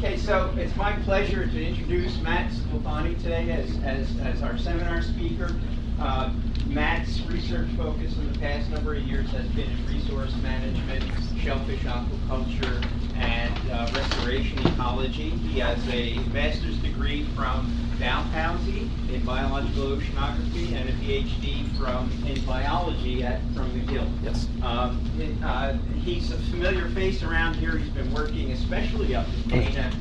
Okay, so it's my pleasure to introduce Matt Sclafani today as our seminar speaker. Matt's research focus in the past number of years has been in resource management, shellfish aquaculture, and restoration ecology. He has a master's degree from Dalhousie in biological oceanography and a PhD in biology from McGill. Yes. He's a familiar face around here. He's been working especially up in Dana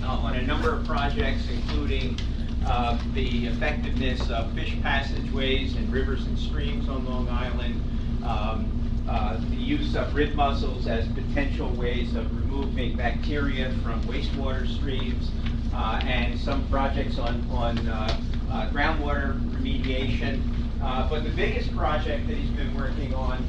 on a number of projects, including the effectiveness of fish passageways in rivers and streams on Long Island, the use of rib mussels as potential ways of removing bacteria from wastewater streams, and some projects on groundwater remediation. But the biggest project that he's been working on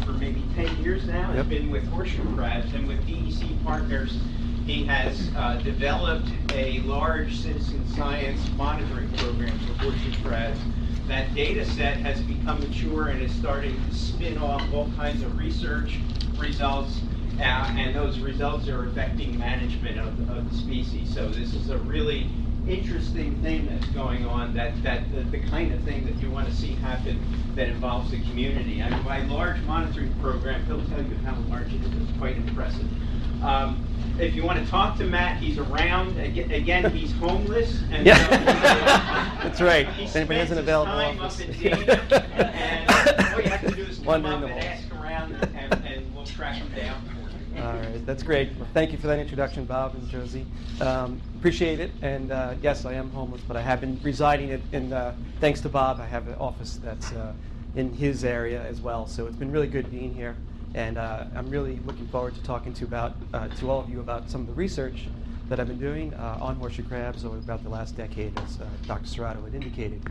for maybe 10 years now has been with horseshoe crabs, and with DEC partners he has developed a large citizen science monitoring program for horseshoe crabs. That data set has become mature and is starting to spin off all kinds of research results, and those results are affecting management of the species. So this is a really interesting thing that's going on, the kind of thing that you want to see happen that involves the community. I mean, by large monitoring program, he'll tell you how large it is. It's quite impressive. If you want to talk to Matt, he's around. Again, he's homeless. And so that's right. If anybody has an available office. And all you have to do is come up and ask around, and we'll track him down. All right, that's great. Well, thank you for that introduction, Bob and Josie. Appreciate it. And yes, I am homeless, but I have been residing thanks to Bob, I have an office that's in his area as well. So it's been really good being here. And I'm really looking forward to talking to all of you about some of the research that I've been doing on horseshoe crabs over about the last decade, as Dr. Cerrato had indicated.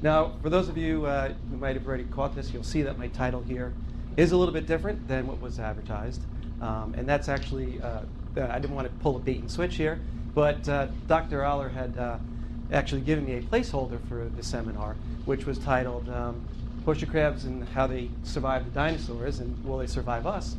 Now, for those of you who might have already caught this, you'll see that my title here is a little bit different than what was advertised. And that's actually, I didn't want to pull a bait and switch here, but Dr. Aller had actually given me a placeholder for the seminar, which was titled Horseshoe Crabs and How They Survive the Dinosaurs and Will They Survive Us?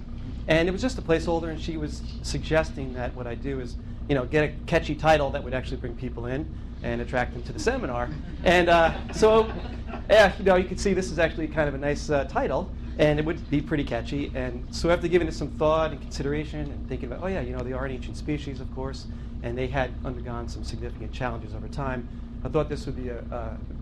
And it was just a placeholder, and she was suggesting that what I do is, get a catchy title that would actually bring people in and attract them to the seminar. And you can see this is actually kind of a nice title, and it would be pretty catchy. And so after giving it some thought and consideration and thinking about, they are an ancient species, of course, and they had undergone some significant challenges over time, I thought this would be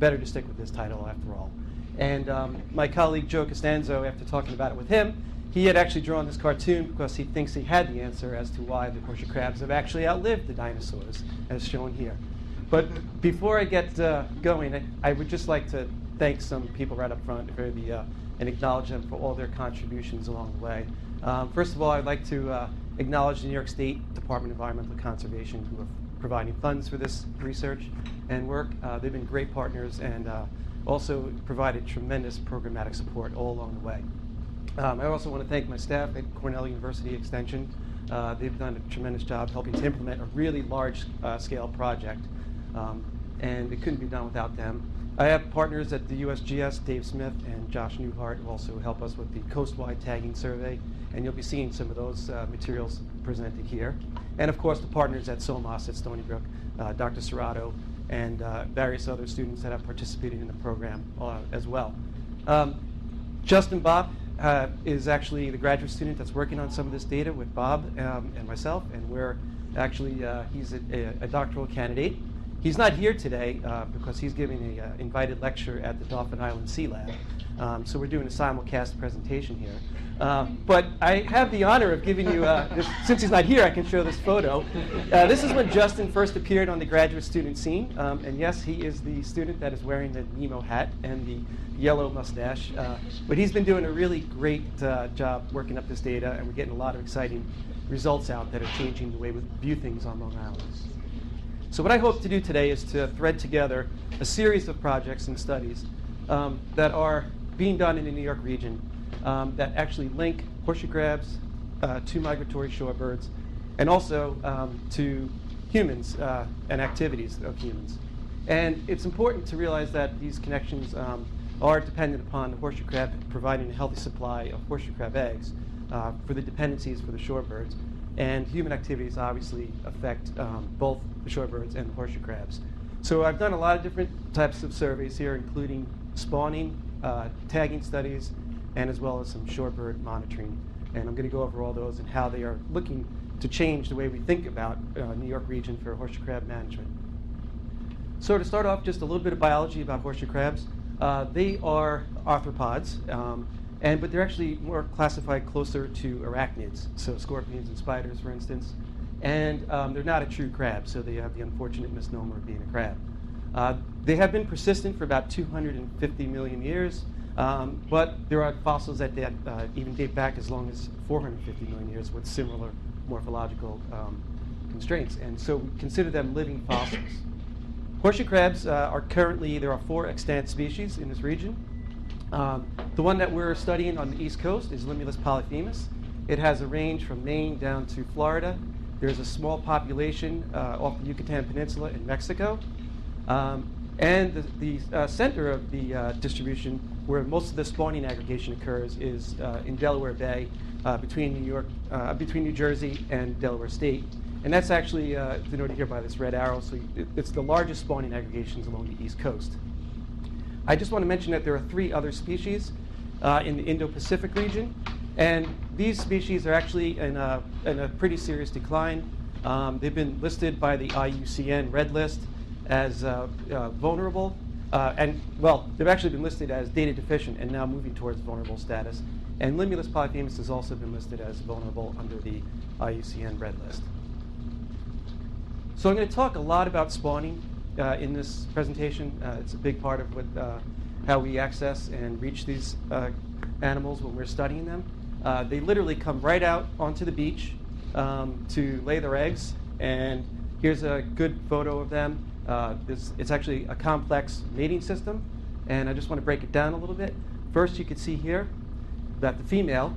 better to stick with this title after all. And my colleague Joe Costanzo, after talking about it with him, he had actually drawn this cartoon because he thinks he had the answer as to why the horseshoe crabs have actually outlived the dinosaurs, as shown here. But before I get going, I would just like to thank some people right up front for and acknowledge them for all their contributions along the way. First of all, I'd like to acknowledge the New York State Department of Environmental Conservation, who are providing funds for this research and work. They've been great partners and also provided tremendous programmatic support all along the way. I also want to thank my staff at Cornell University Extension. They've done a tremendous job helping to implement a really large-scale project, and it couldn't be done without them. I have partners at the USGS, Dave Smith and Josh Newhart, who also help us with the coastwide tagging survey, and you'll be seeing some of those materials presented here. And of course, the partners at SoMAS at Stony Brook, Dr. Cerrato, and various other students that have participated in the program as well. Justin Bob is actually the graduate student that's working on some of this data with Bob and myself, and we're actually, he's a doctoral candidate. He's not here today because he's giving an invited lecture at the Dauphin Island Sea Lab. So we're doing a simulcast presentation here. But I have the honor of giving you, since he's not here, I can show this photo. This is when Justin first appeared on the graduate student scene. And yes, he is the student that is wearing the Nemo hat and the yellow mustache. But he's been doing a really great job working up this data, and we're getting a lot of exciting results out that are changing the way we view things on Long Island. So what I hope to do today is to thread together a series of projects and studies that are being done in the New York region that actually link horseshoe crabs to migratory shorebirds and also to humans and activities of humans. And it's important to realize that these connections are dependent upon the horseshoe crab providing a healthy supply of horseshoe crab eggs for the dependencies for the shorebirds. and human activities obviously affect both the shorebirds and the horseshoe crabs. So I've done a lot of different types of surveys here, including spawning, tagging studies, and as well as some shorebird monitoring. And I'm going to go over all those and how they are looking to change the way we think about New York region for horseshoe crab management. So to start off, just a little bit of biology about horseshoe crabs. They are arthropods, but they're actually more classified closer to arachnids, so scorpions and spiders, for instance. And they're not a true crab, so they have the unfortunate misnomer of being a crab. They have been persistent for about 250 million years, but there are fossils that even date back as long as 450 million years with similar morphological constraints. And so we consider them living fossils. Horseshoe crabs are currently, there are 4 extant species in this region. The one that we're studying on the East Coast is Limulus polyphemus. It has a range from Maine down to Florida. There's a small population off the Yucatan Peninsula in Mexico. And the center of the distribution, where most of the spawning aggregation occurs, is in Delaware Bay, between New Jersey and Delaware State. And that's actually denoted here by this red arrow, so it's the largest spawning aggregations along the East Coast. I just want to mention that there are 3 other species in the Indo-Pacific region, and these species are actually in a pretty serious decline. They've been listed by the IUCN Red List as vulnerable, they've actually been listed as data deficient and now moving towards vulnerable status. And Limulus polyphemus has also been listed as vulnerable under the IUCN Red List. So I'm going to talk a lot about spawning in this presentation. It's a big part of how we access and reach these animals when we're studying them. They literally come right out onto the beach to lay their eggs, and here's a good photo of them. It's actually a complex mating system, and I just want to break it down a little bit. First, you can see here that the female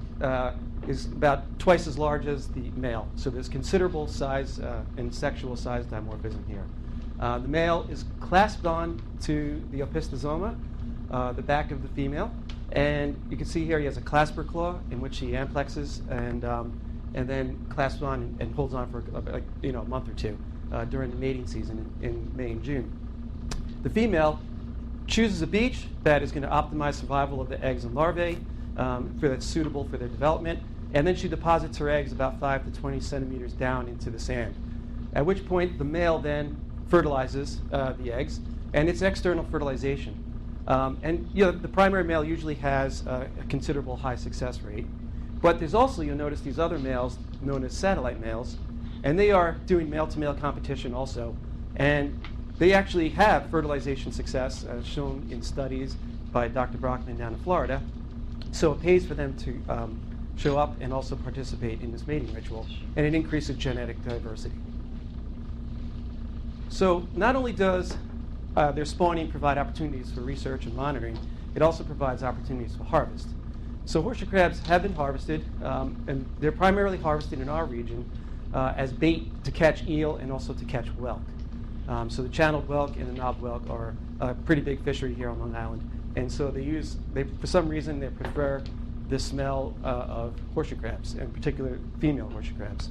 is about twice as large as the male, so there's considerable size and sexual size dimorphism here. The male is clasped on to the opistosoma, the back of the female, and you can see here he has a clasper claw in which he amplexes and then clasps on and holds on for a month or 2 during the mating season in May and June. The female chooses a beach that is going to optimize survival of the eggs and larvae, that's suitable for their development, and then she deposits her eggs about 5 to 20 centimeters down into the sand, at which point the male then fertilizes the eggs, and it's external fertilization. The primary male usually has a considerable high success rate, but there's also, you'll notice, these other males known as satellite males, and they are doing male-to-male competition also, and they actually have fertilization success, as shown in studies by Dr. Brockman down in Florida. So it pays for them to show up and also participate in this mating ritual, and it increases genetic diversity. So not only does their spawning provide opportunities for research and monitoring, it also provides opportunities for harvest. So horseshoe crabs have been harvested, and they're primarily harvested in our region as bait to catch eel and also to catch whelk. So the channeled whelk and the knobbed whelk are a pretty big fishery here on Long Island. And so for some reason, they prefer the smell of horseshoe crabs, in particular female horseshoe crabs.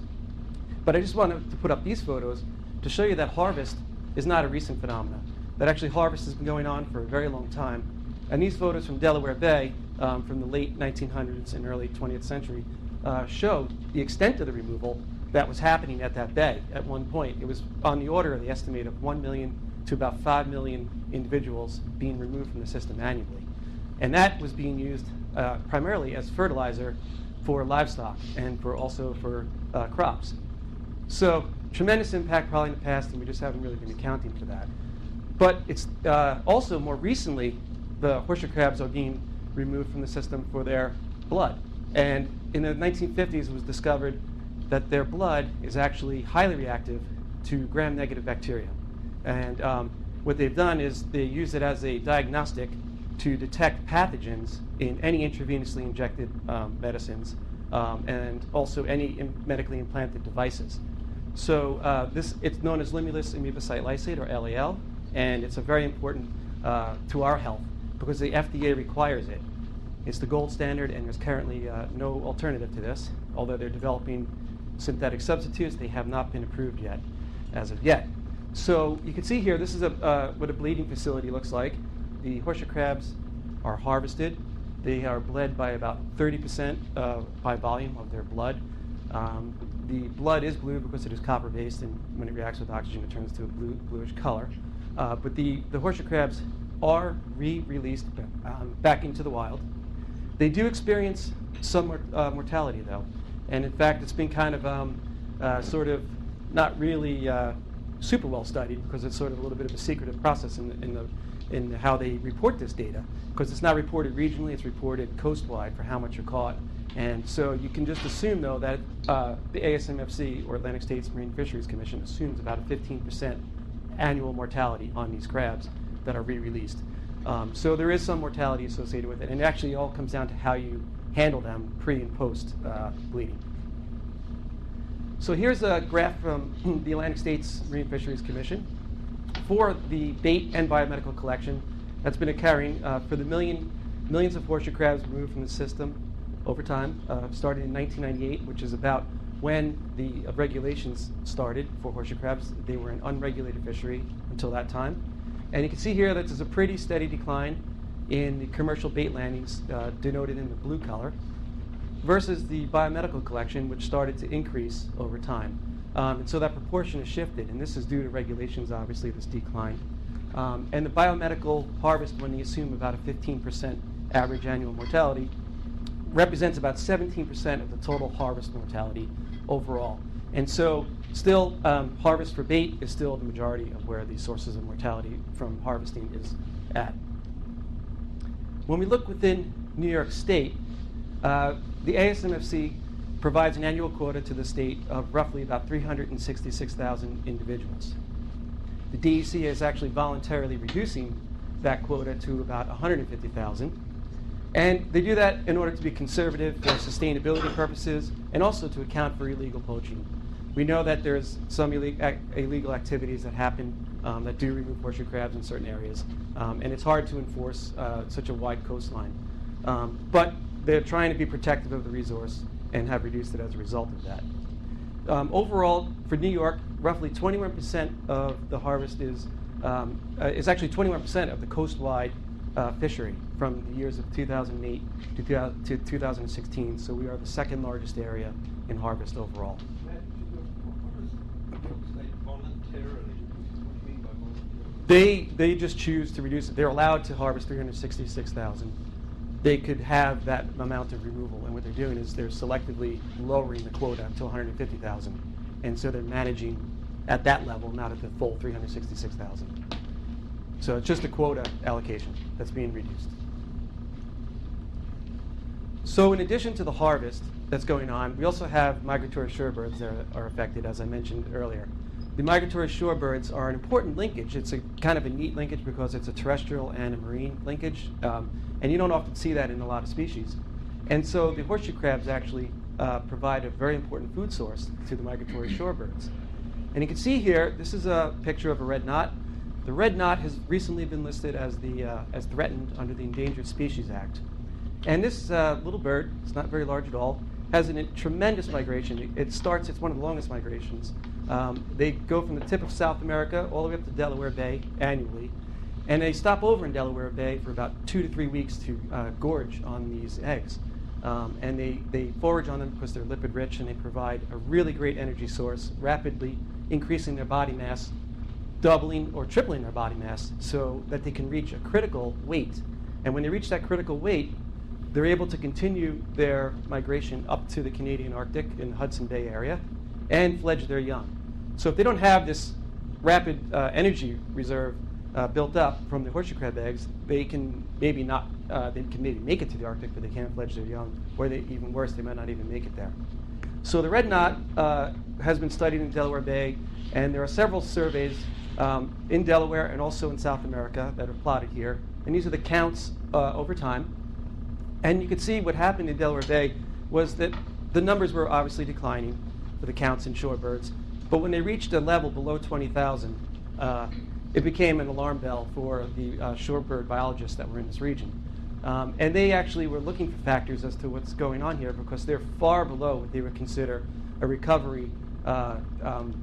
But I just wanted to put up these photos to show you that harvest is not a recent phenomenon. That actually harvest has been going on for a very long time. And these photos from Delaware Bay from the late 1900s and early 20th century show the extent of the removal that was happening at that bay at one point. It was on the order of the estimate of 1 million to about 5 million individuals being removed from the system annually. And that was being used primarily as fertilizer for livestock and also for crops. So tremendous impact probably in the past, and we just haven't really been accounting for that. But it's also more recently, the horseshoe crabs are being removed from the system for their blood. And in the 1950s, it was discovered that their blood is actually highly reactive to gram-negative bacteria. And what they've done is they use it as a diagnostic to detect pathogens in any intravenously injected medicines and also any medically implanted devices. So it's known as Limulus immunocyte lysate, or LAL, and it's a very important to our health because the FDA requires it. It's the gold standard, and there's currently no alternative to this, although they're developing synthetic substitutes. They have not been approved yet, as of yet. So you can see here, this is what a bleeding facility looks like. The horseshoe crabs are harvested. They are bled by about 30% by volume of their blood. The blood is blue because it is copper-based, and when it reacts with oxygen, it turns to a bluish color. But the horseshoe crabs are re-released back into the wild. They do experience some mortality, though. And in fact, it's been kind of sort of not really super well studied, because it's sort of a little bit of a secretive process in how they report this data, because it's not reported regionally, it's reported coastwide for how much are caught. And so you can just assume, though, that the ASMFC, or Atlantic States Marine Fisheries Commission, assumes about a 15% annual mortality on these crabs that are re-released. So there is some mortality associated with it, and it actually all comes down to how you handle them pre and post bleeding. So here's a graph from the Atlantic States Marine Fisheries Commission for the bait and biomedical collection that's been occurring for the millions of horseshoe crabs removed from the system over time, started in 1998, which is about when the regulations started for horseshoe crabs. They were an unregulated fishery until that time. And you can see here that there's a pretty steady decline in the commercial bait landings, denoted in the blue color, versus the biomedical collection, which started to increase over time. And so that proportion has shifted, and this is due to regulations, obviously, this decline. And the biomedical harvest, when you assume about a 15% average annual mortality, represents about 17% of the total harvest mortality overall. And so still, harvest for bait is still the majority of where the sources of mortality from harvesting is at. When we look within New York State, the ASMFC provides an annual quota to the state of roughly about 366,000 individuals. The DEC is actually voluntarily reducing that quota to about 150,000. And they do that in order to be conservative for sustainability purposes and also to account for illegal poaching. We know that there's some illegal activities that happen that do remove horseshoe crabs in certain areas, and it's hard to enforce such a wide coastline. But they're trying to be protective of the resource and have reduced it as a result of that. Overall, for New York, roughly 21% of the harvest is actually 21% of the coastwide fishery from the years of 2008 to 2016. So we are the second largest area in harvest overall. They just choose to reduce it. They're allowed to harvest 366,000. They could have that amount of removal, and what they're doing is they're selectively lowering the quota to 150,000, and so they're managing at that level, not at the full 366,000. So it's just a quota allocation that's being reduced. So in addition to the harvest that's going on, we also have migratory shorebirds that are affected, as I mentioned earlier. The migratory shorebirds are an important linkage. It's a kind of a neat linkage because it's a terrestrial and a marine linkage, and you don't often see that in a lot of species. And so the horseshoe crabs actually provide a very important food source to the migratory shorebirds. And you can see here, this is a picture of a red knot. The red knot has recently been listed as threatened under the Endangered Species Act. And this little bird, it's not very large at all, has a tremendous migration. It's one of the longest migrations. They go from the tip of South America all the way up to Delaware Bay annually. And they stop over in Delaware Bay for about 2 to 3 weeks to gorge on these eggs. And they forage on them because they're lipid rich, and they provide a really great energy source, rapidly increasing their body mass, doubling or tripling their body mass so that they can reach a critical weight. And when they reach that critical weight, they're able to continue their migration up to the Canadian Arctic in the Hudson Bay area and fledge their young. So if they don't have this rapid energy reserve built up from the horseshoe crab eggs, they can maybe make it to the Arctic, but they can't fledge their young, or even worse, they might not even make it there. So the red knot has been studied in Delaware Bay, and there are several surveys in Delaware and also in South America that are plotted here. And these are the counts over time. And you can see what happened in Delaware Bay was that the numbers were obviously declining for the counts in shorebirds. But when they reached a level below 20,000, it became an alarm bell for the shorebird biologists that were in this region. And they actually were looking for factors as to what's going on here, because they're far below what they would consider a recovery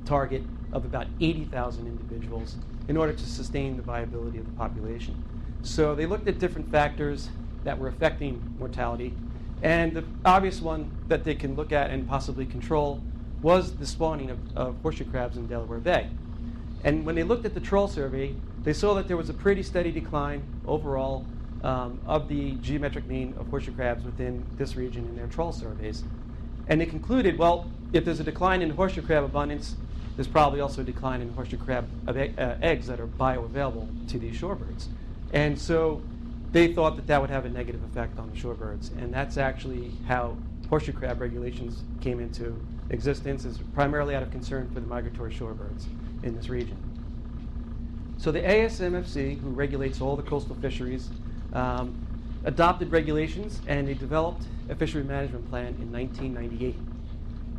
target of about 80,000 individuals in order to sustain the viability of the population. So they looked at different factors that were affecting mortality, and the obvious one that they can look at and possibly control was the spawning of horseshoe crabs in Delaware Bay. And when they looked at the trawl survey, they saw that there was a pretty steady decline overall of the geometric mean of horseshoe crabs within this region in their trawl surveys. And they concluded, well, if there's a decline in horseshoe crab abundance, there's probably also a decline in horseshoe crab eggs that are bioavailable to these shorebirds. And so they thought that that would have a negative effect on the shorebirds. And that's actually how horseshoe crab regulations came into existence, is primarily out of concern for the migratory shorebirds in this region. So the ASMFC, who regulates all the coastal fisheries, adopted regulations, and they developed a fishery management plan in 1998.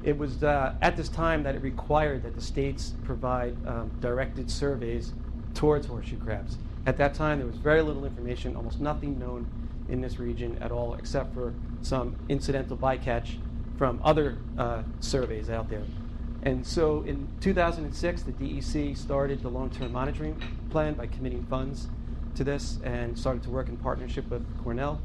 It was at this time that it required that the states provide directed surveys towards horseshoe crabs. At that time, there was very little information, almost nothing known in this region at all, except for some incidental bycatch from other surveys out there. And so in 2006, the DEC started the long-term monitoring plan by committing funds to this and started to work in partnership with Cornell.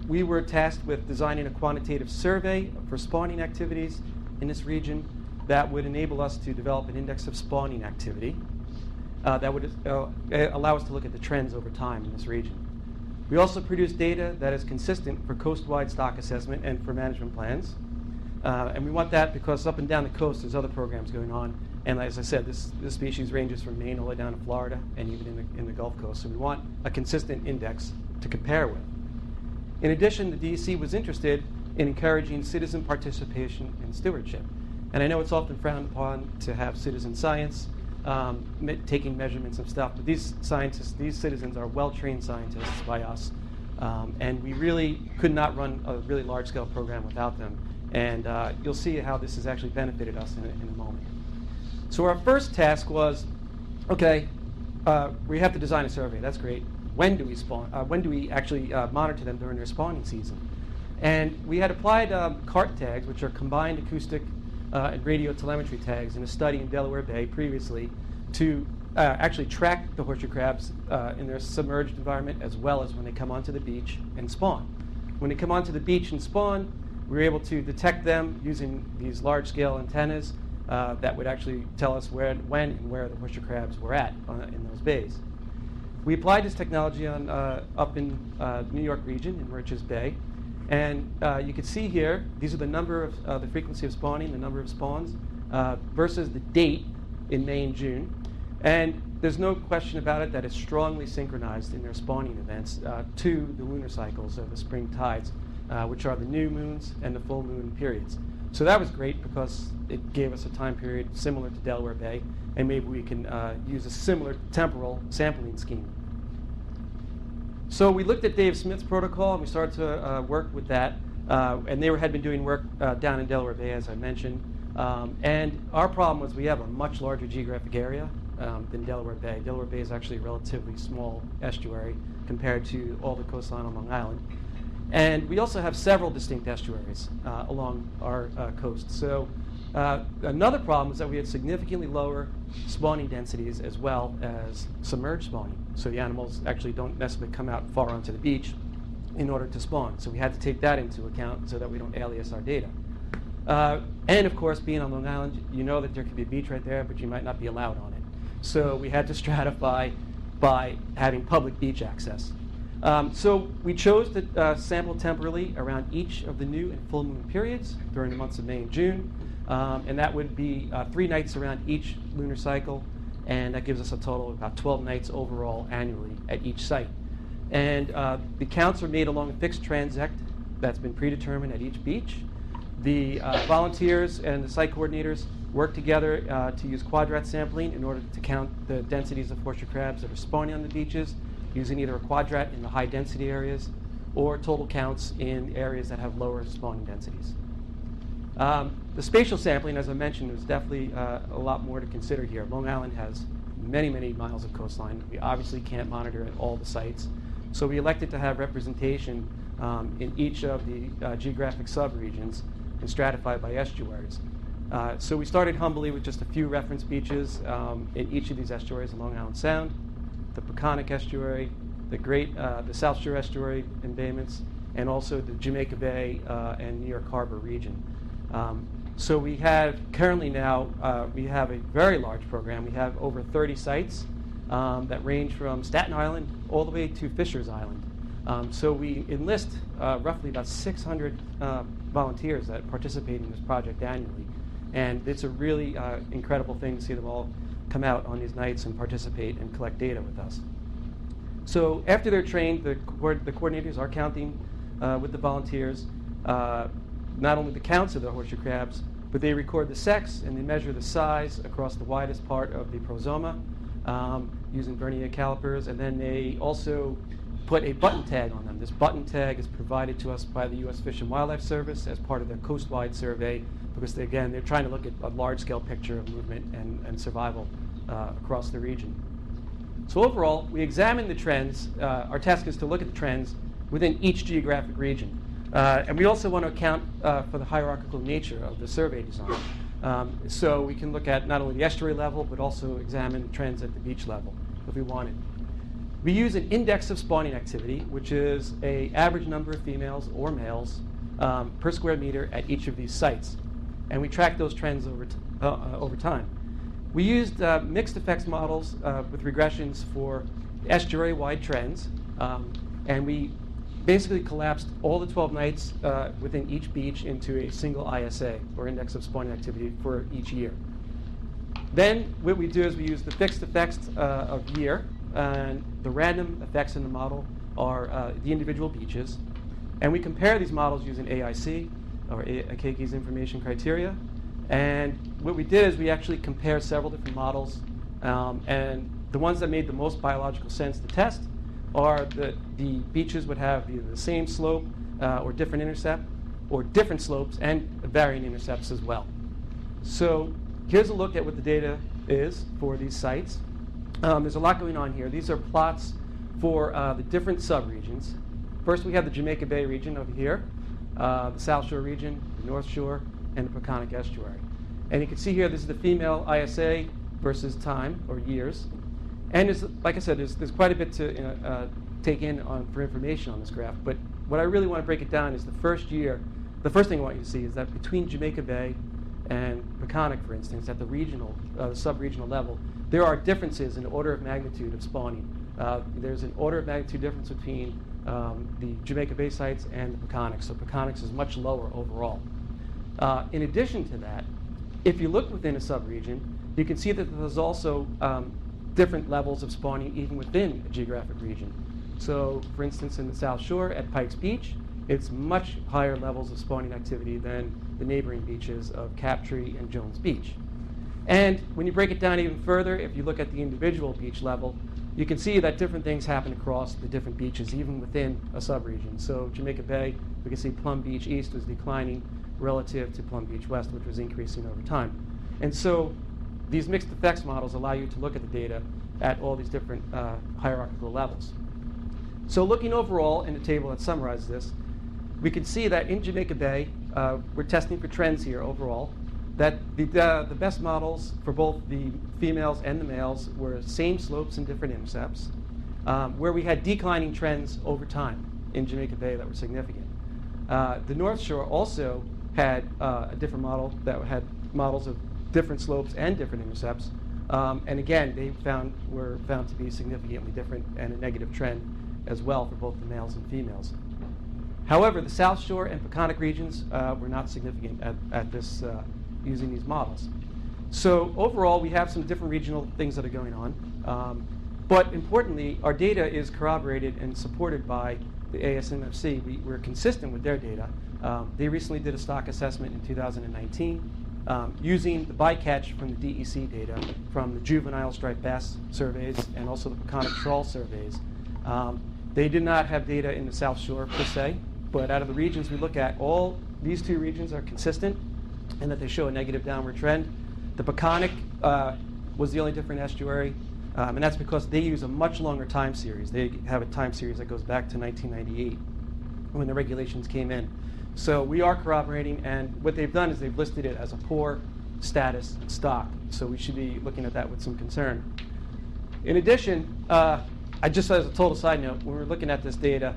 We were tasked with designing a quantitative survey for spawning activities in this region that would enable us to develop an index of spawning activity that would allow us to look at the trends over time in this region. We also produce data that is consistent for coast-wide stock assessment and for management plans. And we want that because up and down the coast there's other programs going on. And as I said, this species ranges from Maine all the way down to Florida and even in the Gulf Coast. So we want a consistent index to compare with. In addition, the DEC was interested in encouraging citizen participation and stewardship. And I know it's often frowned upon to have citizen science, taking measurements of stuff, but these scientists, these citizens are well-trained scientists by us, and we really could not run a really large-scale program without them. And you'll see how this has actually benefited us in a moment. So our first task was, okay, we have to design a survey. That's great. When do we spawn? When do we actually monitor them during their spawning season? And we had applied CART tags, which are combined acoustic and radio telemetry tags, in a study in Delaware Bay previously to actually track the horseshoe crabs in their submerged environment as well as when they come onto the beach and spawn. When they come onto the beach and spawn, we were able to detect them using these large-scale antennas that would actually tell us when and where the horseshoe crabs were at in those bays. We applied this technology up in New York region in Merchants Bay. And you can see here, these are the number of the frequency of spawning, the number of spawns, versus the date in May and June. And there's no question about it that it's strongly synchronized in their spawning events to the lunar cycles of the spring tides, which are the new moons and the full moon periods. So that was great because it gave us a time period similar to Delaware Bay, and maybe we can use a similar temporal sampling scheme. So we looked at Dave Smith's protocol, and we started to work with that. And they had been doing work down in Delaware Bay, as I mentioned. And our problem was we have a much larger geographic area than Delaware Bay. Delaware Bay is actually a relatively small estuary compared to all the coastline on Long Island. And we also have several distinct estuaries along our coast. So another problem is that we had significantly lower spawning densities as well as submerged spawning. So the animals actually don't necessarily come out far onto the beach in order to spawn. So we had to take that into account so that we don't alias our data. And of course, being on Long Island, you know that there could be a beach right there, but you might not be allowed on it. So we had to stratify by having public beach access. So we chose to sample temporally around each of the new and full moon periods during the months of May and June. And that would be 3 nights around each lunar cycle. And that gives us a total of about 12 nights overall annually at each site. And the counts are made along a fixed transect that's been predetermined at each beach. The volunteers and the site coordinators work together to use quadrat sampling in order to count the densities of horseshoe crabs that are spawning on the beaches, using either a quadrat in the high density areas or total counts in areas that have lower spawning densities. The spatial sampling, as I mentioned, is definitely a lot more to consider here. Long Island has many, many miles of coastline. We obviously can't monitor at all the sites. So we elected to have representation in each of the geographic subregions and stratified by estuaries. So we started humbly with just a few reference beaches in each of these estuaries in Long Island Sound, the Peconic Estuary, the South Shore Estuary embayments, and also the Jamaica Bay and New York Harbor region. So we have currently now, we have a very large program. We have over 30 sites that range from Staten Island all the way to Fisher's Island. So we enlist roughly about 600 volunteers that participate in this project annually. And it's a really incredible thing to see them all come out on these nights and participate and collect data with us. So after they're trained, the coordinators are counting with the volunteers, not only the counts of the horseshoe crabs, but they record the sex and they measure the size across the widest part of the prosoma using vernier calipers, and then they also put a button tag on them. This button tag is provided to us by the U.S. Fish and Wildlife Service as part of their coastwide survey, because again, they're trying to look at a large-scale picture of movement and survival across the region. So overall, we examine the trends. Our task is to look at the trends within each geographic region. And we also want to account for the hierarchical nature of the survey design. So we can look at not only the estuary level, but also examine trends at the beach level if we wanted. We use an index of spawning activity, which is an average number of females or males per square meter at each of these sites. And we track those trends over time. We used mixed effects models with regressions for estuary-wide trends, and we basically collapsed all the 12 nights within each beach into a single ISA, or index of spawning activity, for each year. Then what we do is we use the fixed effects of year, and the random effects in the model are the individual beaches. And we compare these models using AIC, or Akeiki's information criteria. And what we did is we actually compared several different models, and the ones that made the most biological sense to test are the beaches would have either the same slope or different intercept, or different slopes and varying intercepts as well. So here's a look at what the data is for these sites. There's a lot going on here. These are plots for the different subregions. First, we have the Jamaica Bay region over here, the South Shore region, the North Shore, and the Peconic Estuary. And you can see here, this is the female ISA versus time, or years. And like I said, there's quite a bit to take in for information on this graph. But what I really want to break it down is the first year. The first thing I want you to see is that between Jamaica Bay and Peconic, for instance, at the regional, sub-regional level, there are differences in order of magnitude of spawning. There's an order of magnitude difference between the Jamaica Bay sites and the Peconic. So Peconic is much lower overall. In addition to that, if you look within a subregion, you can see that there's also different levels of spawning even within a geographic region. So, for instance, in the South Shore at Pikes Beach, it's much higher levels of spawning activity than the neighboring beaches of Captree and Jones Beach. And when you break it down even further, if you look at the individual beach level, you can see that different things happen across the different beaches, even within a subregion. So Jamaica Bay, we can see Plum Beach East was declining relative to Plum Beach West, which was increasing over time. And so these mixed effects models allow you to look at the data at all these different hierarchical levels. So looking overall in the table that summarizes this, we can see that in Jamaica Bay, we're testing for trends here overall, that the best models for both the females and the males were same slopes and different intercepts, where we had declining trends over time in Jamaica Bay that were significant. The North Shore also had a different model that had models of different slopes and different intercepts, and again, were found to be significantly different and a negative trend as well for both the males and females. However, the South Shore and Peconic regions were not significant at this using these models. So overall, we have some different regional things that are going on. But importantly, our data is corroborated and supported by the ASMFC. We're consistent with their data. They recently did a stock assessment in 2019 using the bycatch from the DEC data from the juvenile striped bass surveys and also the Peconic trawl surveys. They did not have data in the South Shore per se, but out of the regions we look at, all these two regions are consistent and that they show a negative downward trend. The Peconic was the only different estuary, and that's because they use a much longer time series. They have a time series that goes back to 1998 when the regulations came in. So we are corroborating, and what they've done is they've listed it as a poor status stock. So we should be looking at that with some concern. In addition, I just as a total side note, when we're looking at this data,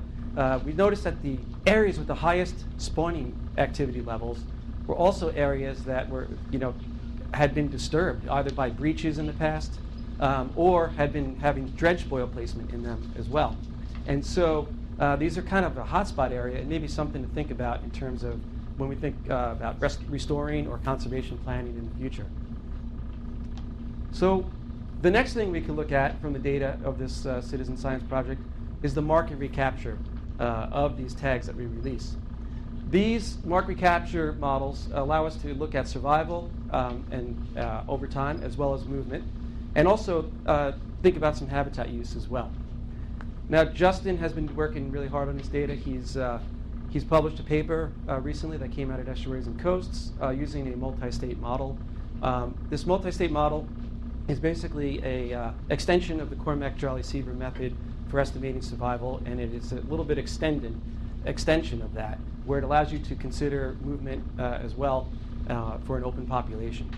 we noticed that the areas with the highest spawning activity levels were also areas that were, had been disturbed either by breaches in the past or had been having dredge spoil placement in them as well. And so these are kind of a hotspot area, and maybe something to think about in terms of when we think about restoring or conservation planning in the future. So the next thing we can look at from the data of this citizen science project is the mark and recapture of these tags that we release. These mark recapture models allow us to look at survival and over time, as well as movement, and also think about some habitat use as well. Now, Justin has been working really hard on this data. He's published a paper recently that came out at Estuaries and Coasts using a multi-state model. This multi-state model is basically a extension of the Cormack-Jolly-Seaver method for estimating survival, and it is a little bit extension of that, where it allows you to consider movement as well for an open population.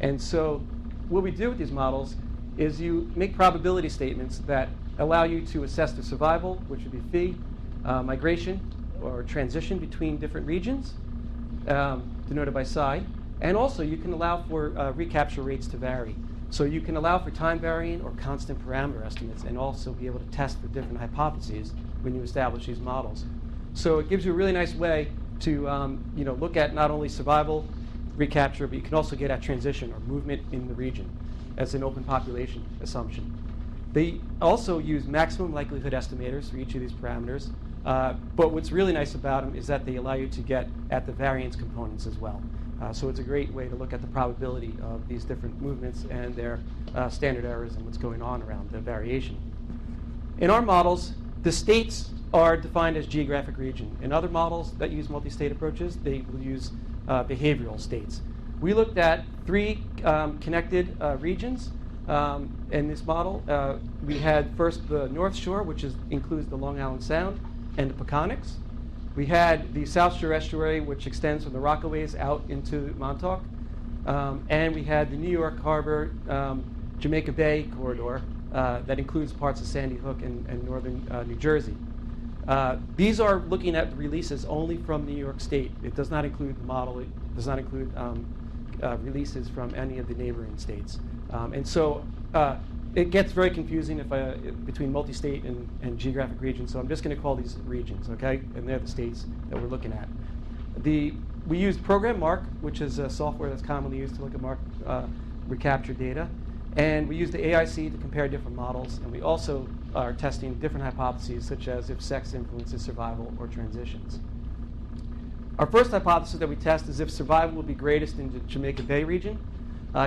And so what we do with these models is you make probability statements that allow you to assess the survival, which would be phi, migration or transition between different regions, denoted by psi, and also you can allow for recapture rates to vary. So you can allow for time varying or constant parameter estimates, and also be able to test for different hypotheses when you establish these models. So it gives you a really nice way to look at not only survival, recapture, but you can also get at transition or movement in the region as an open population assumption. They also use maximum likelihood estimators for each of these parameters, but what's really nice about them is that they allow you to get at the variance components as well. So it's a great way to look at the probability of these different movements and their standard errors and what's going on around the variation. In our models, the states are defined as geographic region. In other models that use multi-state approaches, they will use behavioral states. We looked at 3 connected regions in this model. We had first the North Shore, which includes the Long Island Sound and the Peconics. We had the South Shore Estuary, which extends from the Rockaways out into Montauk. And we had the New York Harbor, Jamaica Bay corridor that includes parts of Sandy Hook and northern New Jersey. These are looking at releases only from New York State. It does not include the model. It does not include releases from any of the neighboring states. And so it gets very confusing between multi-state and geographic regions. So I'm just going to call these regions, okay? And they're the states that we're looking at. We use Program Mark, which is a software that's commonly used to look at mark recapture data. And we use the AIC to compare different models. And we also are testing different hypotheses, such as if sex influences survival or transitions. Our first hypothesis that we test is if survival will be greatest in the Jamaica Bay region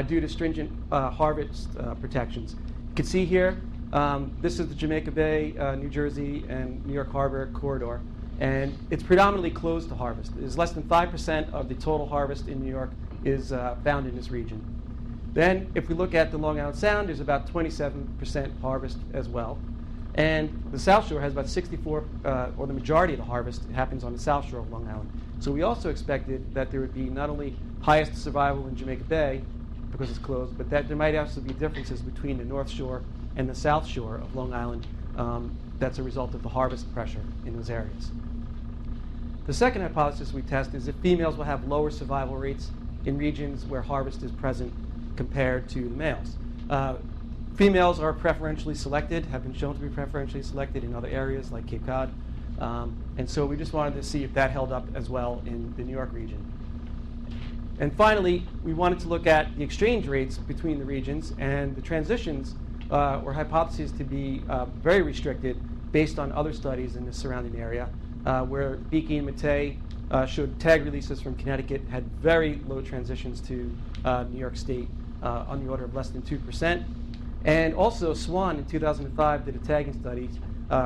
due to stringent harvest protections. You can see here, this is the Jamaica Bay, New Jersey, and New York Harbor corridor. And it's predominantly closed to harvest. There's less than 5% of the total harvest in New York is found in this region. Then, if we look at the Long Island Sound, there's about 27% harvest as well. And the South Shore has about 64, or the majority of the harvest happens on the South Shore of Long Island. So we also expected that there would be not only highest survival in Jamaica Bay, because it's closed, but that there might also be differences between the North Shore and the South Shore of Long Island that's a result of the harvest pressure in those areas. The second hypothesis we test is if females will have lower survival rates in regions where harvest is present compared to the males. Females are preferentially selected, have been shown to be preferentially selected in other areas like Cape Cod. And so we just wanted to see if that held up as well in the New York region. And finally, we wanted to look at the exchange rates between the regions, and the transitions were hypotheses to be very restricted based on other studies in the surrounding area, where Beakey and Mattei showed tag releases from Connecticut had very low transitions to New York State on the order of less than 2%. And also Swan in 2005 did a tagging study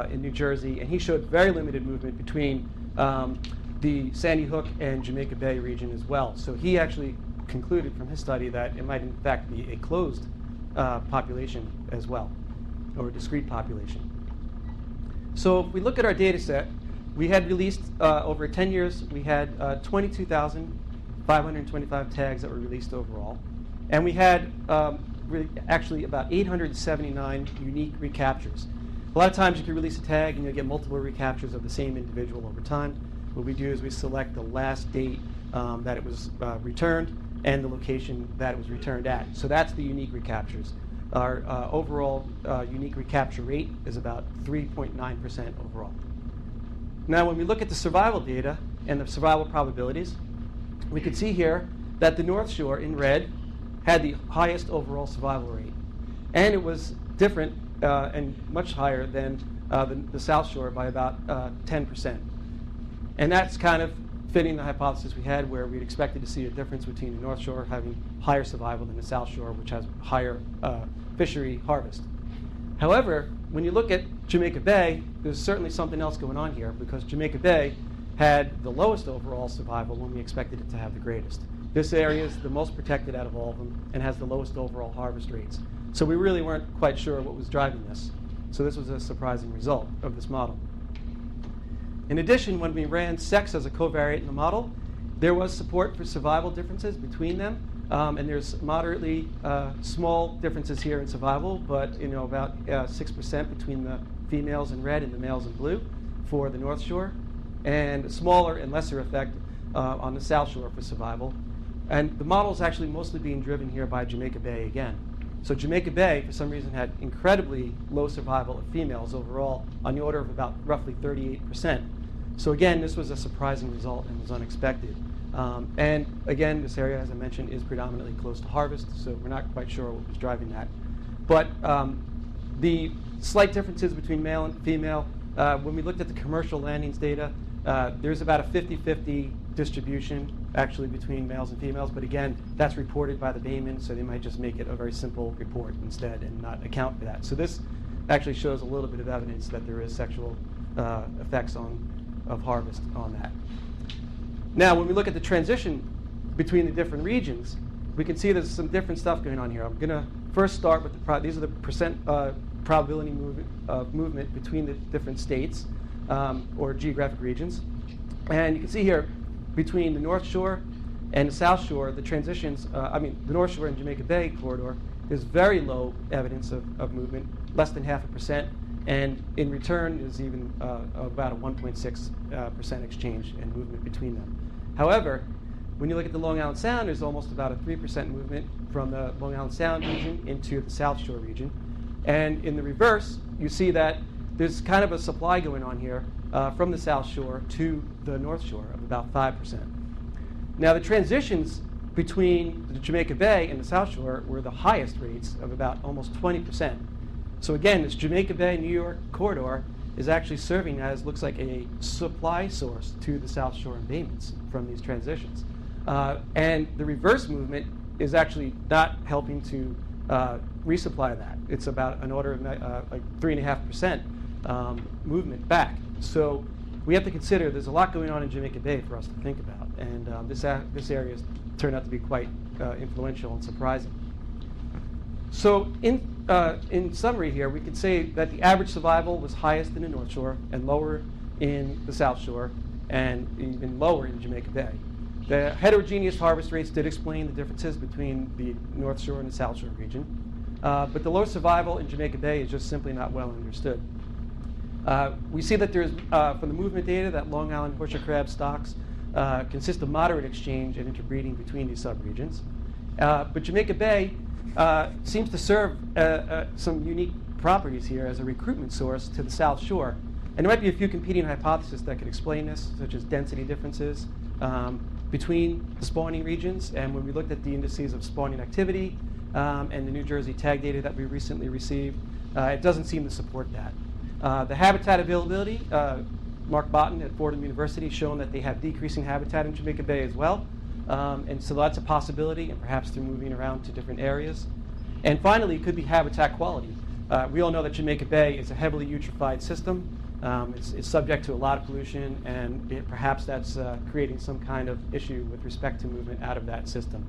in New Jersey, and he showed very limited movement between the Sandy Hook and Jamaica Bay region as well. So he actually concluded from his study that it might in fact be a closed population as well, or a discrete population. So if we look at our data set, we had released, over 10 years, we had 22,525 tags that were released overall. And we had actually about 879 unique recaptures. A lot of times you can release a tag and you'll get multiple recaptures of the same individual over time. What we do is we select the last date that it was returned and the location that it was returned at. So that's the unique recaptures. Our overall unique recapture rate is about 3.9% overall. Now, when we look at the survival data and the survival probabilities, we can see here that the North Shore in red had the highest overall survival rate. And it was different and much higher than the South Shore by about 10%. And that's kind of fitting the hypothesis we had, where we'd expected to see a difference between the North Shore having higher survival than the South Shore, which has higher fishery harvest. However, when you look at Jamaica Bay, there's certainly something else going on here, because Jamaica Bay had the lowest overall survival when we expected it to have the greatest. This area is the most protected out of all of them and has the lowest overall harvest rates. So we really weren't quite sure what was driving this. So this was a surprising result of this model. In addition, when we ran sex as a covariate in the model, there was support for survival differences between them. And there's moderately small differences here in survival, but about 6% between the females in red and the males in blue for the North Shore, and a smaller and lesser effect on the South Shore for survival. And the model is actually mostly being driven here by Jamaica Bay again. So Jamaica Bay, for some reason, had incredibly low survival of females overall, on the order of about roughly 38%. So again, this was a surprising result and was unexpected. And again, this area, as I mentioned, is predominantly close to harvest, so we're not quite sure what was driving that. But the slight differences between male and female, when we looked at the commercial landings data, there's about a 50-50 distribution actually between males and females, but again, that's reported by the Bayman, so they might just make it a very simple report instead and not account for that. So this actually shows a little bit of evidence that there is sexual effects of harvest on that. Now, when we look at the transition between the different regions, we can see there's some different stuff going on here. I'm going to first start with these are the percent probability movement between the different states or geographic regions. And you can see here, between the North Shore and the South Shore, the transitions, the North Shore and Jamaica Bay corridor, there's very low evidence of movement, less than 0.5%. And in return, there's even about a 1.6% exchange and movement between them. However, when you look at the Long Island Sound, there's almost about a 3% movement from the Long Island Sound region into the South Shore region. And in the reverse, you see that there's kind of a supply going on here from the South Shore to the North Shore of about 5%. Now, the transitions between the Jamaica Bay and the South Shore were the highest rates of about almost 20%. So again, this Jamaica Bay, New York corridor is actually serving as, looks like, a supply source to the South Shore and Baymans from these transitions. And the reverse movement is actually not helping to resupply that. It's about an order of like 3.5% movement back. So we have to consider there's a lot going on in Jamaica Bay for us to think about. And this area has turned out to be quite influential and surprising. So in summary here, we could say that the average survival was highest in the North Shore and lower in the South Shore and even lower in Jamaica Bay. The heterogeneous harvest rates did explain the differences between the North Shore and the South Shore region. But the low survival in Jamaica Bay is just simply not well understood. We see that there's, from the movement data, that Long Island Horseshoe Crab stocks consist of moderate exchange and interbreeding between these subregions. But Jamaica Bay seems to serve some unique properties here as a recruitment source to the South Shore. And there might be a few competing hypotheses that could explain this, such as density differences between the spawning regions. And when we looked at the indices of spawning activity and the New Jersey tag data that we recently received, it doesn't seem to support that. The habitat availability, Mark Botten at Fordham University shown that they have decreasing habitat in Jamaica Bay as well. And so that's a possibility, and perhaps they're moving around to different areas. And finally, it could be habitat quality. We all know that Jamaica Bay is a heavily eutrophied system. It's subject to a lot of pollution, and perhaps that's creating some kind of issue with respect to movement out of that system.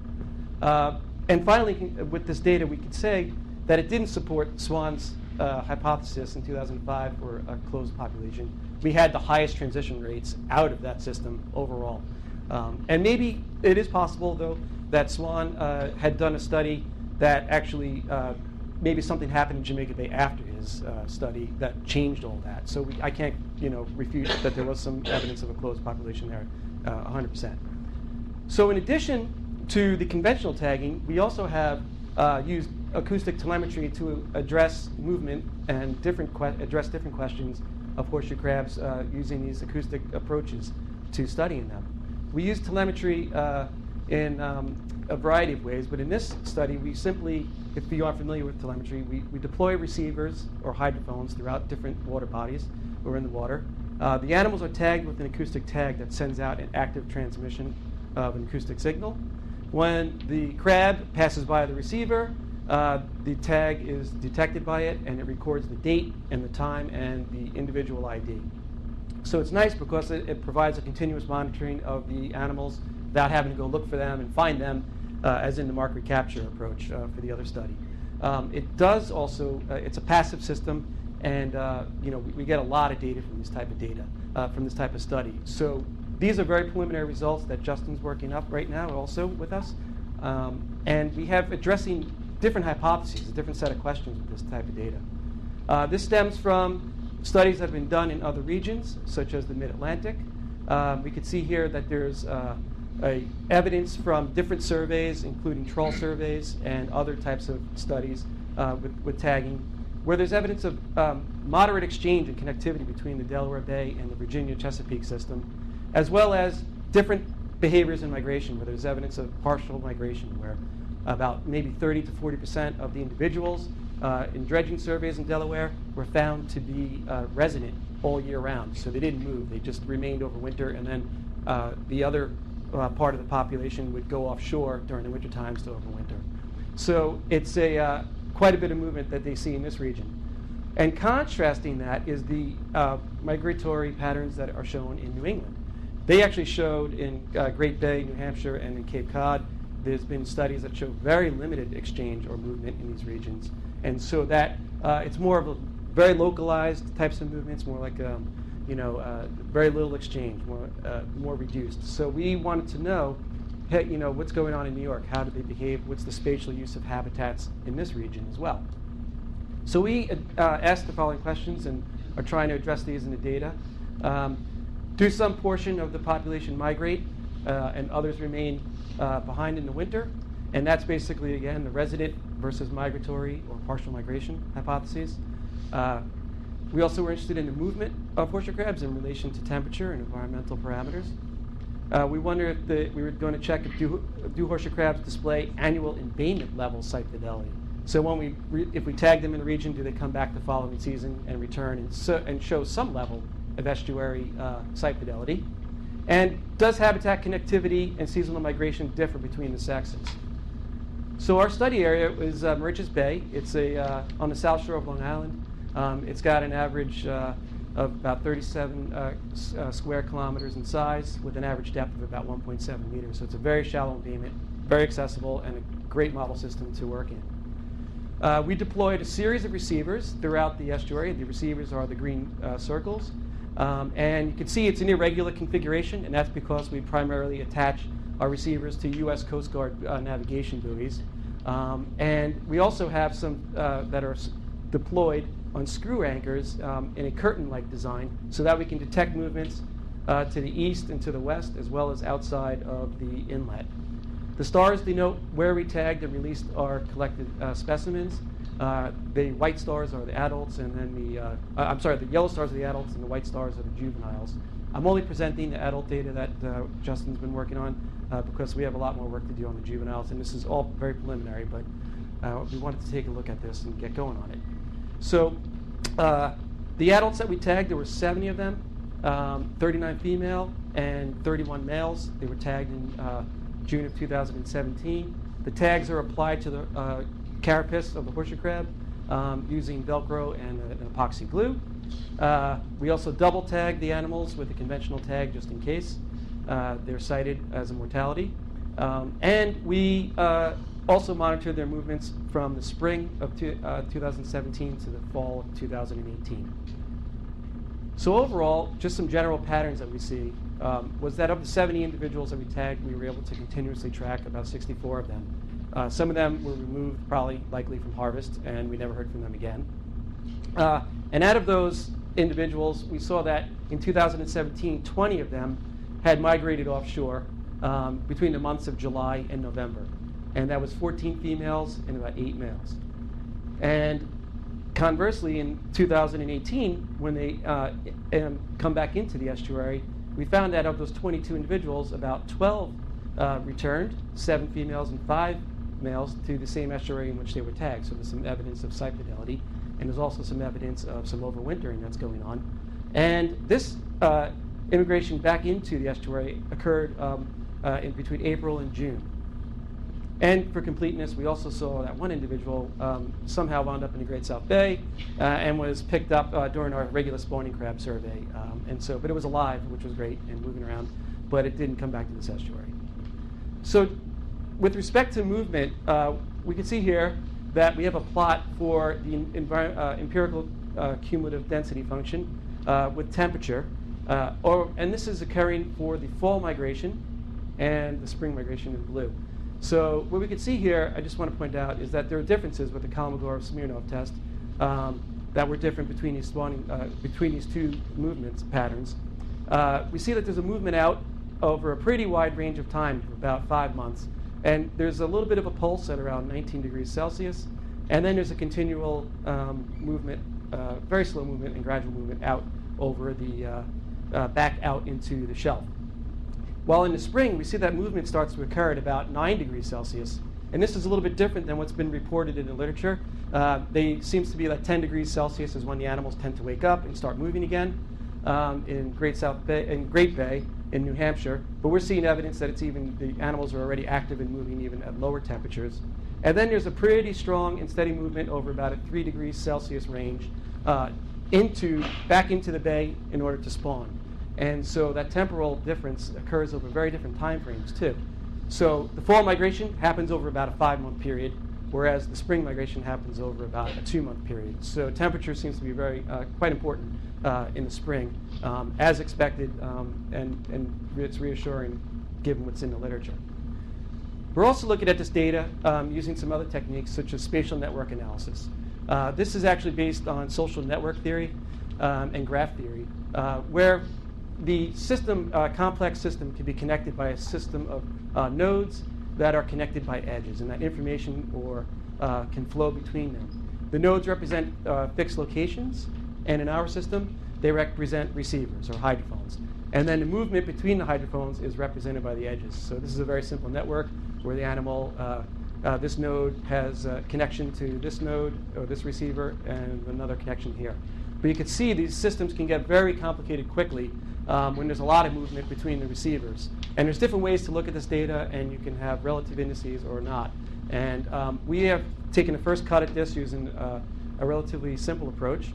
And finally, with this data, we could say that it didn't support Swan's hypothesis in 2005 for a closed population, we had the highest transition rates out of that system overall. And maybe it is possible, though, that Swan had done a study that actually maybe something happened in Jamaica Bay after his study that changed all that. So I can't, refute that there was some evidence of a closed population there, 100%. So in addition to the conventional tagging, we also have used acoustic telemetry to address movement and address different questions of horseshoe crabs using these acoustic approaches to studying them. We use telemetry in a variety of ways, but in this study, we simply, if you aren't familiar with telemetry, we deploy receivers or hydrophones throughout different water bodies or in the water. The animals are tagged with an acoustic tag that sends out an active transmission of an acoustic signal. When the crab passes by the receiver, the tag is detected by it, and it records the date and the time and the individual ID. So it's nice because it provides a continuous monitoring of the animals without having to go look for them and find them, as in the Mark Recapture approach for the other study. It does also, it's a passive system, and we get a lot of data from this type of data, from this type of study. So these are very preliminary results that Justin's working up right now also with us. And we have addressing different hypotheses, a different set of questions with this type of data. This stems from studies that have been done in other regions, such as the Mid-Atlantic. We could see here that there's evidence from different surveys, including trawl surveys and other types of studies with tagging, where there's evidence of moderate exchange and connectivity between the Delaware Bay and the Virginia Chesapeake system, as well as different behaviors in migration, where there's evidence of partial migration, where about maybe 30 to 40% of the individuals in dredging surveys in Delaware were found to be resident all year round. So they didn't move, they just remained over winter, and then the other part of the population would go offshore during the winter times to overwinter. So it's quite a bit of movement that they see in this region. And contrasting that is the migratory patterns that are shown in New England. They actually showed in Great Bay, New Hampshire, and in Cape Cod. There's been studies that show very limited exchange or movement in these regions. And so that it's more of a very localized types of movements, more like very little exchange, more reduced. So we wanted to know, hey, what's going on in New York? How do they behave? What's the spatial use of habitats in this region as well? So we asked the following questions and are trying to address these in the data. Do some portion of the population migrate and others remain behind in the winter? And that's basically, again, the resident versus migratory or partial migration hypotheses. We also were interested in the movement of horseshoe crabs in relation to temperature and environmental parameters. We wonder if we were going to check if do horseshoe crabs display annual embayment level site fidelity. So when if we tag them in the region, do they come back the following season and return and show some level of estuary site fidelity? And does habitat connectivity and seasonal migration differ between the sexes? So our study area is Moriches Bay. It's on the south shore of Long Island. It's got an average of about 37 square kilometers in size, with an average depth of about 1.7 meters. So it's a very shallow embayment, very accessible, and a great model system to work in. We deployed a series of receivers throughout the estuary. The receivers are the green circles. And you can see it's an irregular configuration, and that's because we primarily attach our receivers to U.S. Coast Guard navigation buoys. And we also have some that are deployed on screw anchors in a curtain-like design so that we can detect movements to the east and to the west, as well as outside of the inlet. The stars denote where we tagged and released our collected specimens. The white stars are the adults, and then the yellow stars are the adults, and the white stars are the juveniles. I'm only presenting the adult data that Justin's been working on because we have a lot more work to do on the juveniles, and this is all very preliminary, but we wanted to take a look at this and get going on it. So the adults that we tagged, there were 70 of them, 39 female and 31 males. They were tagged in June of 2017. The tags are applied to the carapace of the horseshoe crab using Velcro and an epoxy glue. We also double tag the animals with a conventional tag just in case. They're cited as a mortality. And we also monitor their movements from the spring of 2017 to the fall of 2018. So overall, just some general patterns that we see was that of the 70 individuals that we tagged, we were able to continuously track about 64 of them. Some of them were removed, probably likely from harvest, and we never heard from them again. And out of those individuals, we saw that in 2017, 20 of them had migrated offshore between the months of July and November. And that was 14 females and about 8 males. And conversely, in 2018, when they come back into the estuary, we found that of those 22 individuals, about 12 returned, 7 females and 5 males, to the same estuary in which they were tagged. So there's some evidence of site fidelity, and there's also some evidence of some overwintering that's going on. And this immigration back into the estuary occurred in between April and June. And for completeness, we also saw that one individual somehow wound up in the Great South Bay and was picked up during our regular spawning crab survey. But it was alive, which was great, and moving around, but it didn't come back to this estuary. So with respect to movement, we can see here that we have a plot for the empirical cumulative density function with temperature. And this is occurring for the fall migration and the spring migration in blue. So what we can see here, I just want to point out, is that there are differences with the Kolmogorov-Smirnov test that were different between these two movements patterns. We see that there's a movement out over a pretty wide range of time, about 5 months. And there's a little bit of a pulse at around 19 degrees Celsius. And then there's a continual movement, very slow movement and gradual movement out over the, back out into the shelf. While in the spring, we see that movement starts to occur at about 9 degrees Celsius. And this is a little bit different than what's been reported in the literature. They seems to be like 10 degrees Celsius is when the animals tend to wake up and start moving again in Great Bay in New Hampshire. But we're seeing evidence that it's even, the animals are already active and moving even at lower temperatures. And then there's a pretty strong and steady movement over about a 3 degrees Celsius range back into the bay in order to spawn. And so that temporal difference occurs over very different time frames too. So the fall migration happens over about a 5-month period, whereas the spring migration happens over about a 2-month period. So temperature seems to be very quite important in the spring, as expected, and it's reassuring given what's in the literature. We're also looking at this data using some other techniques such as spatial network analysis. This is actually based on social network theory and graph theory, where the system, complex system, can be connected by a system of nodes that are connected by edges, and that information can flow between them. The nodes represent fixed locations, and in our system, they represent receivers or hydrophones. And then the movement between the hydrophones is represented by the edges. So this is a very simple network where the animal, this node has a connection to this node or this receiver and another connection here. But you can see these systems can get very complicated quickly when there's a lot of movement between the receivers. And there's different ways to look at this data, and you can have relative indices or not. And we have taken a first cut at this using a relatively simple approach,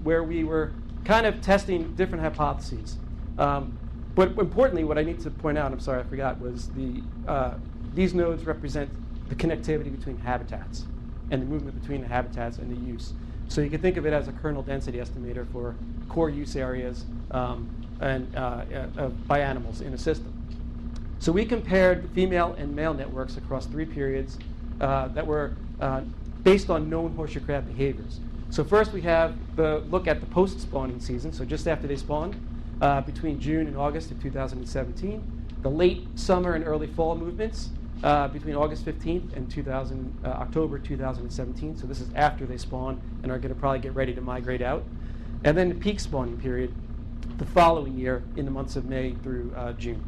where we were kind of testing different hypotheses. But importantly, what I need to point out, I'm sorry, I forgot, was these nodes represent the connectivity between habitats and the movement between the habitats and the use. So you can think of it as a kernel density estimator for core use areas by animals in a system. So we compared female and male networks across 3 periods that were based on known horseshoe crab behaviors. So first we have the look at the post-spawning season, so just after they spawned, between June and August of 2017. The late summer and early fall movements between August 15th and October 2017. So this is after they spawn and are going to probably get ready to migrate out. And then the peak spawning period the following year in the months of May through June.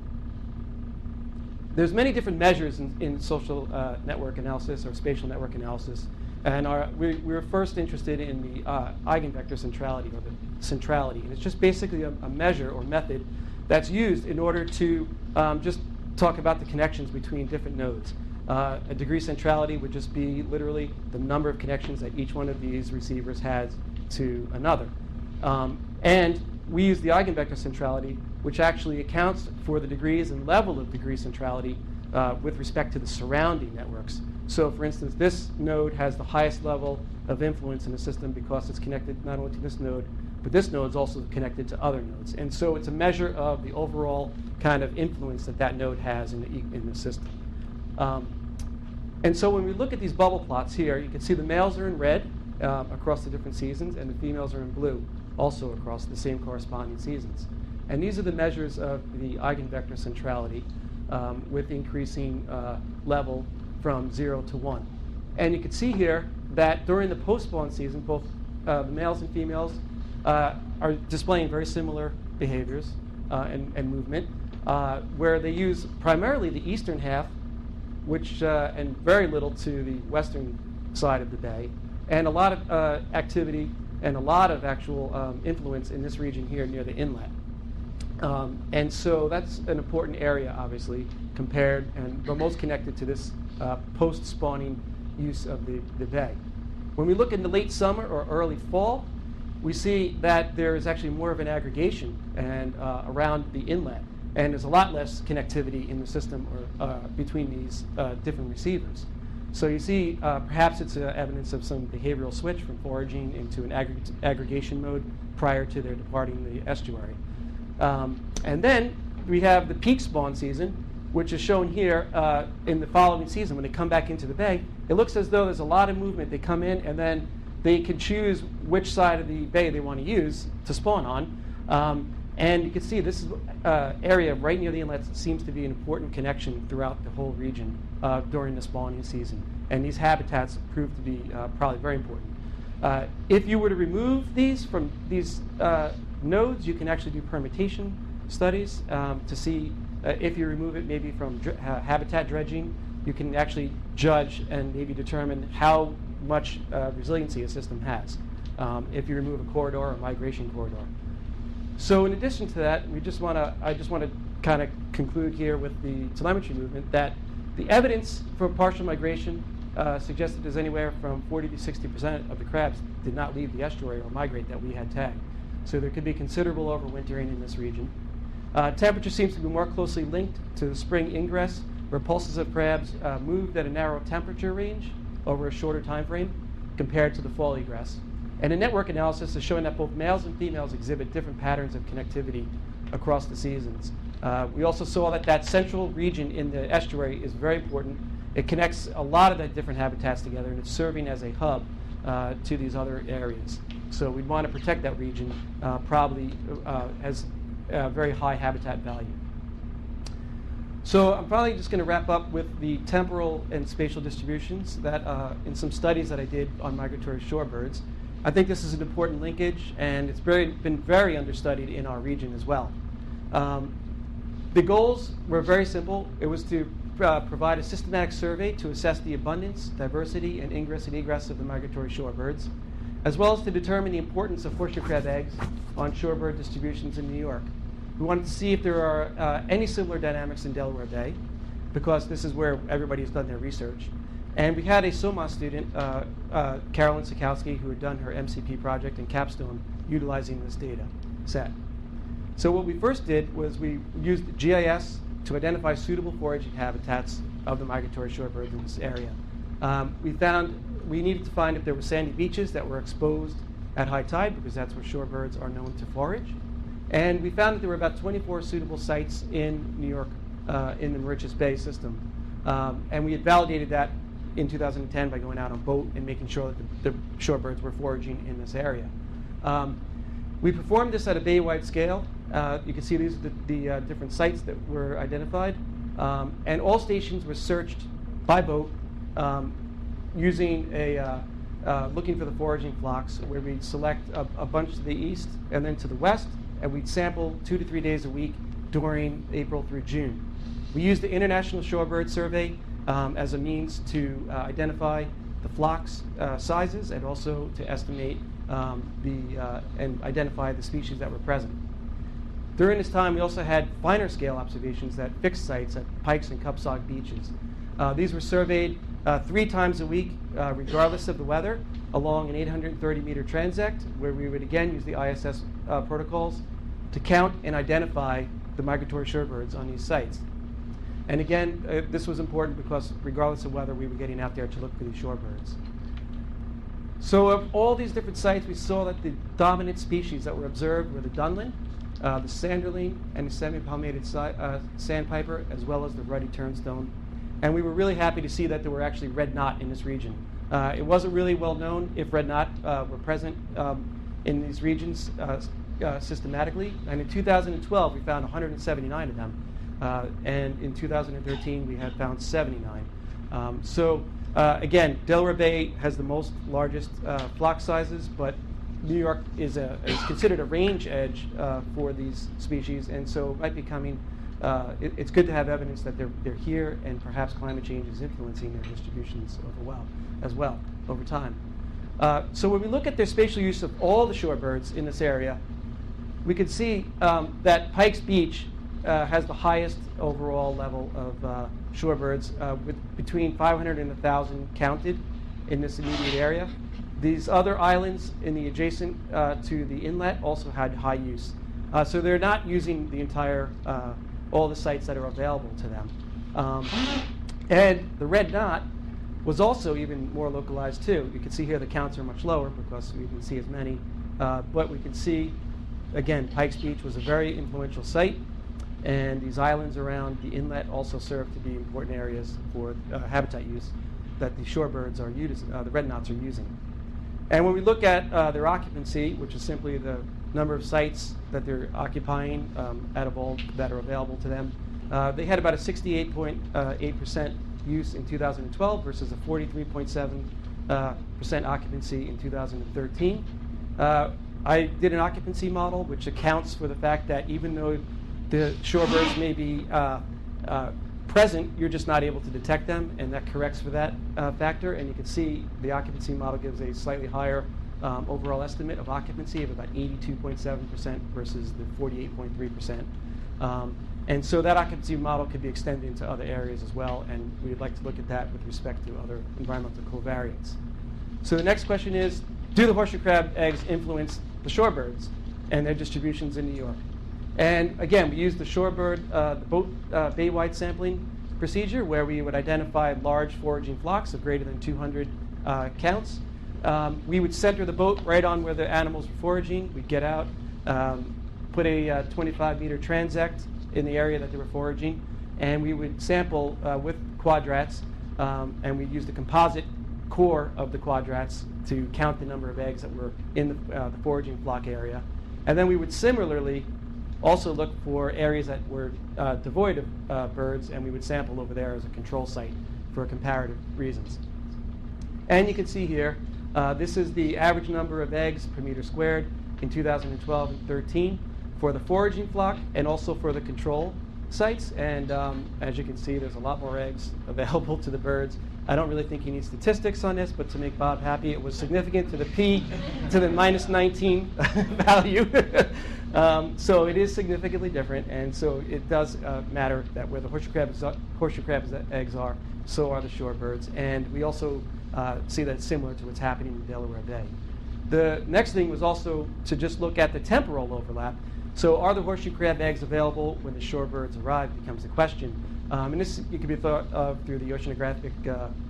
There's many different measures in social network analysis or spatial network analysis. And we were first interested in the eigenvector centrality, or the centrality. And it's just basically a measure or method that's used in order to just talk about the connections between different nodes. A degree centrality would just be literally the number of connections that each one of these receivers has to another. And we use the eigenvector centrality, which actually accounts for the degrees and level of degree centrality with respect to the surrounding networks. So for instance, this node has the highest level of influence in the system because it's connected not only to this node, but this node is also connected to other nodes. And so it's a measure of the overall kind of influence that that node has in the system. And so when we look at these bubble plots here, you can see the males are in red across the different seasons, and the females are in blue, also across the same corresponding seasons. And these are the measures of the eigenvector centrality with increasing level from 0 to 1. And you can see here that during the post-spawn season, both the males and females are displaying very similar behaviors and movement, where they use primarily the eastern half, which and very little to the western side of the bay, and a lot of activity and a lot of actual influence in this region here near the inlet. And so that's an important area, obviously, compared and the most connected to this post-spawning use of the bay. When we look in the late summer or early fall, we see that there is actually more of an aggregation and around the inlet, and there's a lot less connectivity in the system or between these different receivers. So you see, perhaps it's evidence of some behavioral switch from foraging into an aggregation mode prior to their departing the estuary. And then we have the peak spawn season, which is shown here in the following season. When they come back into the bay, it looks as though there's a lot of movement. They come in, and then they can choose which side of the bay they want to use to spawn on. And you can see this area right near the inlet seems to be an important connection throughout the whole region during the spawning season. And these habitats prove to be probably very important. If you were to remove these from these nodes, you can actually do permutation studies to see if you remove it maybe from habitat dredging, you can actually judge and maybe determine how much resiliency a system has if you remove a corridor or migration corridor. So in addition to that, I just want to kind of conclude here with the telemetry movement that the evidence for partial migration suggested there's anywhere from 40 to 60% of the crabs did not leave the estuary or migrate that we had tagged. So there could be considerable overwintering in this region. Temperature seems to be more closely linked to the spring ingress, where pulses of crabs moved at a narrow temperature range over a shorter time frame compared to the fall egress. And a network analysis is showing that both males and females exhibit different patterns of connectivity across the seasons. We also saw that that central region in the estuary is very important. It connects a lot of the different habitats together, and it's serving as a hub to these other areas. So we'd want to protect that region, probably as very high habitat value. So I'm probably just going to wrap up with the temporal and spatial distributions that in some studies that I did on migratory shorebirds. I think this is an important linkage, and it's been very understudied in our region as well. The goals were very simple. It was to provide a systematic survey to assess the abundance, diversity, and ingress and egress of the migratory shorebirds, as well as to determine the importance of horseshoe crab eggs on shorebird distributions in New York. We wanted to see if there are any similar dynamics in Delaware Bay, because this is where everybody has done their research. And we had a SoMAS student, Carolyn Sikowski, who had done her MCP project in Capstone utilizing this data set. So what we first did was we used GIS to identify suitable foraging habitats of the migratory shorebirds in this area. We needed to find if there were sandy beaches that were exposed at high tide, because that's where shorebirds are known to forage. And we found that there were about 24 suitable sites in New York in the Mauritius Bay system. And we had validated that in 2010 by going out on boat and making sure that the shorebirds were foraging in this area. We performed this at a bay-wide scale. You can see these are the different sites that were identified. And all stations were searched by boat using looking for the foraging flocks, where we'd select a bunch to the east and then to the west, and we'd sample 2 to 3 days a week during April through June. We used the International Shorebird Survey as a means to identify the flocks sizes and also to estimate and identify the species that were present. During this time, we also had finer scale observations at fixed sites at Pikes and Cupsog beaches. These were surveyed 3 times a week, regardless of the weather, along an 830-meter transect, where we would again use the ISS protocols to count and identify the migratory shorebirds on these sites. And again, this was important because regardless of weather, we were getting out there to look for these shorebirds. So of all these different sites, we saw that the dominant species that were observed were the dunlin, the sanderling, and the semi-palmated sandpiper, as well as the ruddy turnstone. And we were really happy to see that there were actually red knot in this region. It wasn't really well known if red knot were present in these regions systematically. And in 2012, we found 179 of them. And in 2013, we had found 79. Again, Delaware Bay has the largest flock sizes, but New York is considered a range edge for these species, and so it might be coming. It's good to have evidence that they're here, and perhaps climate change is influencing their distributions as well over time. So when we look at their spatial use of all the shorebirds in this area, we can see that Pikes Beach has the highest overall level of shorebirds, with between 500 and 1,000 counted in this immediate area. These other islands in the adjacent to the inlet also had high use. So they're not using the entire, all the sites that are available to them. And the red knot was also even more localized too. You can see here the counts are much lower because we didn't see as many. But we can see, again, Pikes Beach was a very influential site. And these islands around the inlet also serve to be important areas for habitat use that the shorebirds are using, the red knots are using. And when we look at their occupancy, which is simply the number of sites that they're occupying out of all that are available to them, they had about a 68.8% use in 2012 versus a 43.7% occupancy in 2013. I did an occupancy model which accounts for the fact that even though the shorebirds may be present, you're just not able to detect them, and that corrects for that factor. And you can see the occupancy model gives a slightly higher overall estimate of occupancy of about 82.7% versus the 48.3%. And so that occupancy model could be extended into other areas as well, and we would like to look at that with respect to other environmental covariates. So the next question is, do the horseshoe crab eggs influence the shorebirds and their distributions in New York? And again, we used the shorebird, the boat bay-wide sampling procedure, where we would identify large foraging flocks of greater than 200 counts. We would center the boat right on where the animals were foraging. We'd get out, put a 25-meter transect in the area that they were foraging, and we would sample with quadrats, and we'd use the composite core of the quadrats to count the number of eggs that were in the foraging flock area. And then we would similarly also look for areas that were devoid of birds, and we would sample over there as a control site for comparative reasons. And you can see here, this is the average number of eggs per meter squared in 2012 and 13 for the foraging flock and also for the control sites. And as you can see, there's a lot more eggs available to the birds. I don't really think you need statistics on this, but to make Bob happy, it was significant to the p to the minus 19 value. So it is significantly different, and so it does matter that where the horseshoe crabs eggs are, so are the shorebirds. And we also see that it's similar to what's happening in Delaware Bay. The next thing was also to just look at the temporal overlap. So are the horseshoe crab eggs available when the shorebirds arrive becomes the question. And this it can be thought of through the oceanographic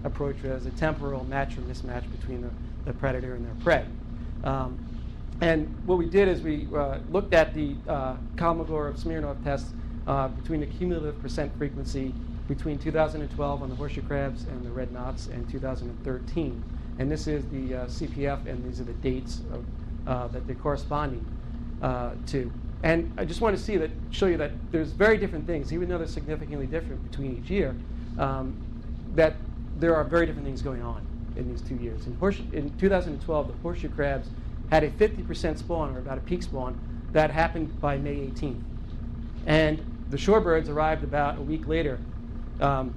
approach as a temporal match or mismatch between the predator and their prey. And what we did is we looked at the Kolmogorov-Smirnov test between the cumulative percent frequency between 2012 on the horseshoe crabs and the red knots and 2013. And this is the CPF, and these are the dates of, that they're corresponding to. And I just want to show you that there's very different things, even though they're significantly different between each year, that there are very different things going on in these 2 years. In 2012, the horseshoe crabs had a 50% spawn, or about a peak spawn, that happened by May 18th. And the shorebirds arrived about a week later, and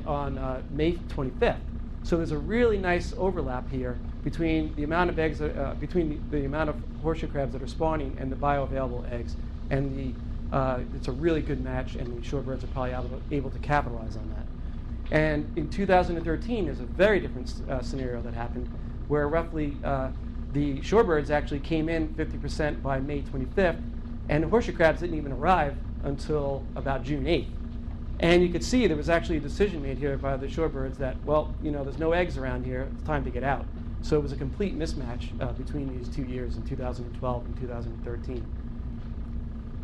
on May 25th. So there's a really nice overlap here between the amount of eggs, between the amount of horseshoe crabs that are spawning and the bioavailable eggs, and it's a really good match, and the shorebirds are probably able to capitalize on that. And in 2013, there's a very different scenario that happened, where roughly the shorebirds actually came in 50% by May 25th, and the horseshoe crabs didn't even arrive until about June 8th. And you could see there was actually a decision made here by the shorebirds that, well, there's no eggs around here, it's time to get out. So it was a complete mismatch between these 2 years in 2012 and 2013.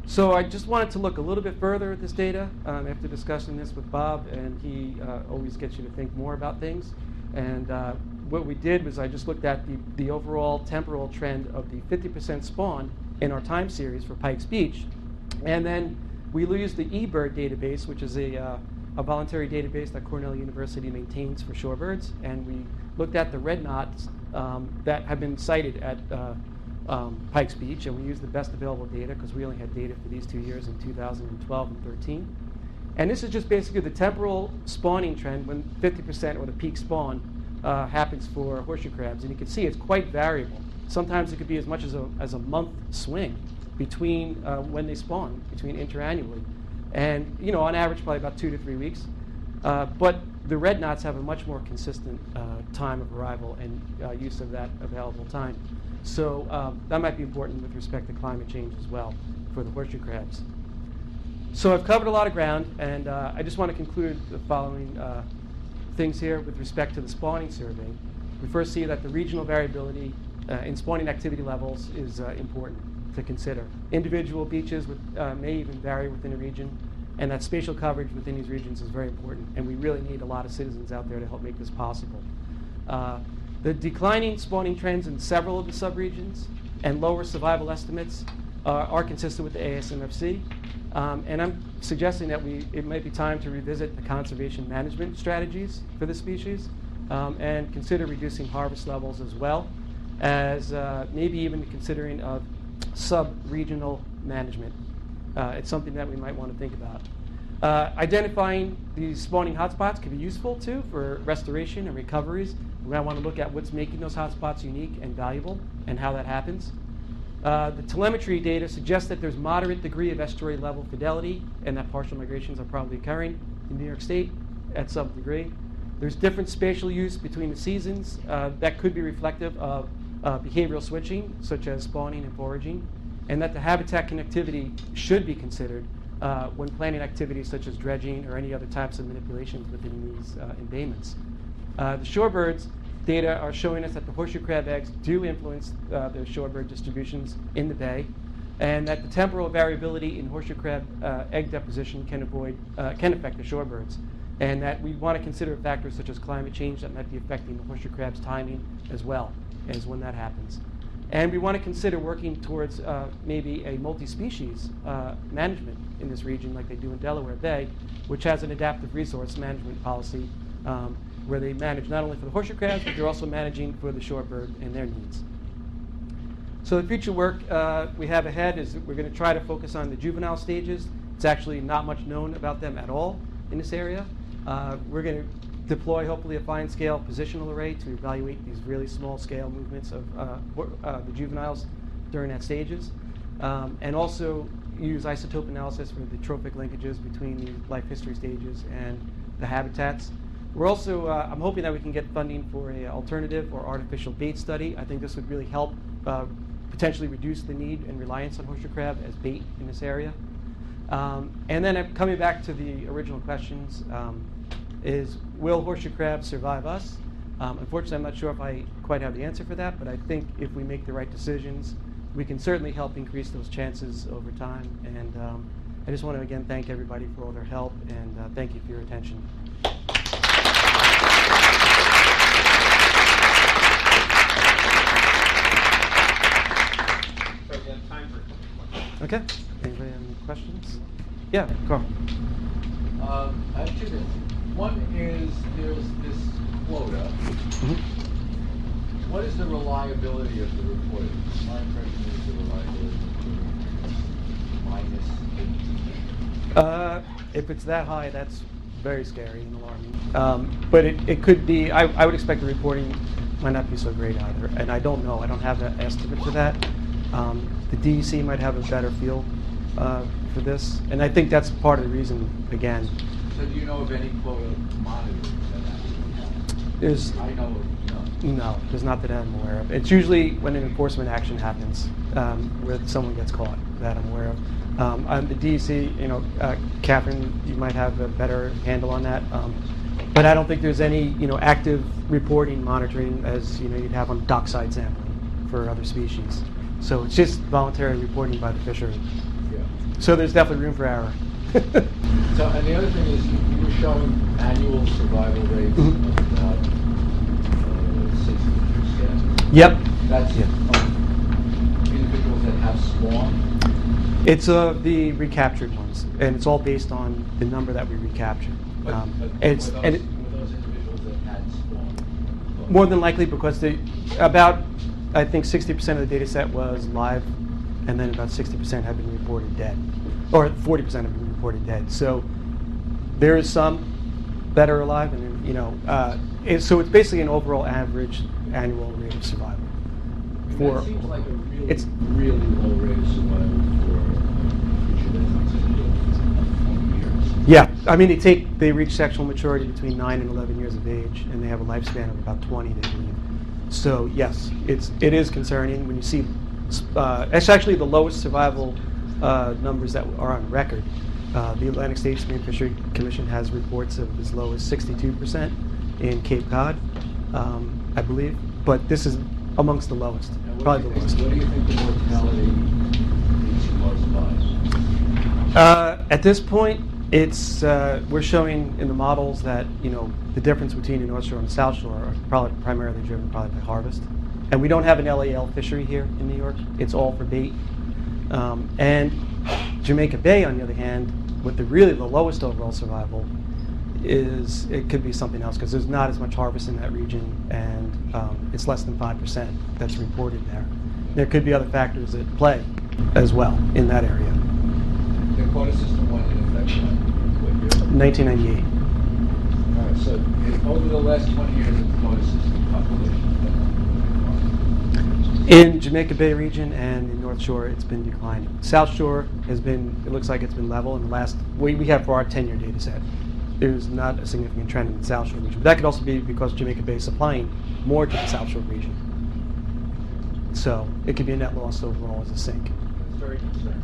So I just wanted to look a little bit further at this data after discussing this with Bob, and he always gets you to think more about things. And what we did was I just looked at the overall temporal trend of the 50% spawn in our time series for Pike's Beach. And then we used the eBird database, which is a voluntary database that Cornell University maintains for shorebirds. And we looked at the red knots that have been sighted at Pike's Beach, and we used the best available data because we only had data for these 2 years in 2012 and 13. And this is just basically the temporal spawning trend when 50% or the peak spawn happens for horseshoe crabs. And you can see it's quite variable. Sometimes it could be as much as a month swing between when they spawn, between interannually. And on average, probably about 2 to 3 weeks. But the red knots have a much more consistent time of arrival and use of that available time. So that might be important with respect to climate change as well for the horseshoe crabs. So I've covered a lot of ground, and I just want to conclude the following things here with respect to the spawning survey. We first see that the regional variability in spawning activity levels is important to consider. Individual beaches may even vary within a region, and that spatial coverage within these regions is very important, and we really need a lot of citizens out there to help make this possible. The declining spawning trends in several of the subregions and lower survival estimates are consistent with the ASMFC. And I'm suggesting that it might be time to revisit the conservation management strategies for the species and consider reducing harvest levels as well as maybe even considering sub-regional management. It's something that we might want to think about. Identifying these spawning hotspots could be useful too for restoration and recoveries. We might want to look at what's making those hotspots unique and valuable and how that happens. The telemetry data suggests that there's moderate degree of estuary level fidelity and that partial migrations are probably occurring in New York State at some degree. There's different spatial use between the seasons that could be reflective of behavioral switching, such as spawning and foraging, and that the habitat connectivity should be considered when planning activities such as dredging or any other types of manipulations within these embayments. The shorebirds data are showing us that the horseshoe crab eggs do influence the shorebird distributions in the bay, and that the temporal variability in horseshoe crab egg deposition can affect the shorebirds, and that we want to consider factors such as climate change that might be affecting the horseshoe crab's timing as well as when that happens. And we want to consider working towards maybe a multi-species management in this region like they do in Delaware Bay, which has an adaptive resource management policy where they manage not only for the horseshoe crabs, but they're also managing for the shorebird and their needs. So the future work we have ahead is we're going to try to focus on the juvenile stages. It's actually not much known about them at all in this area. We're going to deploy hopefully a fine scale positional array to evaluate these really small scale movements of the juveniles during that stages. And also use isotope analysis for the trophic linkages between the life history stages and the habitats. We're also, I'm hoping that we can get funding for an alternative or artificial bait study. I think this would really help potentially reduce the need and reliance on horseshoe crab as bait in this area. And then coming back to the original questions, is will horseshoe crabs survive us? Unfortunately, I'm not sure if I quite have the answer for that, but I think if we make the right decisions, we can certainly help increase those chances over time. And I just want to again thank everybody for all their help, and thank you for your attention. Okay. Anybody have any questions? Yeah, Carl. I have two things. One is there's this quota. What is the reliability of the report? My impression is the reliability of the report is -18. If it's that high, that's very scary and alarming. But it could be, I would expect the reporting might not be so great either. And I don't know. I don't have an estimate for that. The DEC might have a better feel for this. And I think that's part of the reason, again. So do you know of any quota monitoring that actually happens? There's, I know of none. No, there's not that I'm aware of. It's usually when an enforcement action happens, where someone gets caught, that I'm aware of. The DEC, Catherine, you might have a better handle on that. But I don't think there's any, active reporting, monitoring as, you'd have on dockside sampling for other species. So it's just voluntary reporting by the fishery. Yeah. So there's definitely room for error. So, and the other thing is, you were showing annual survival rates of about 60%. Yep. That's individuals that have spawned. It's the recaptured ones, and it's all based on the number that we recaptured. But were those individuals that had spawned? More than likely, because I think 60% of the data set was live, and then about 60% have been reported dead, or 40% have been reported dead. So there is some that are alive, and so it's basically an overall average annual rate of survival. That seems like a really low rate of survival for a creature that's not going to live 20 years. Yeah, I mean they reach sexual maturity between 9 and 11 years of age, and they have a lifespan of about 20, they believe. So yes, it is concerning when you see. It's actually the lowest survival numbers that are on record. The Atlantic States Marine Fishery Commission has reports of as low as 62% in Cape Cod, I believe. But this is amongst the lowest, probably the lowest. What do you think the mortality is caused by? At this point, it's we're showing in the models that the difference between the North Shore and the South Shore are probably primarily driven by harvest, and we don't have an LAL fishery here in New York. It's all for bait, and Jamaica Bay, on the other hand, with the lowest overall survival, it could be something else because there's not as much harvest in that region, and it's less than 5% that's reported there. There could be other factors at play as well in that area. The quota system went in effect what year? 1998. All right, so over the last 20 years, the quota system population has been In Jamaica Bay region and in North Shore, it's been declining. South Shore has been, it looks like it's been level in the last, we have for our 10-year data set. There's not a significant trend in the South Shore region. But that could also be because Jamaica Bay is supplying more to the South Shore region. So it could be a net loss overall as a sink. It's very concerning.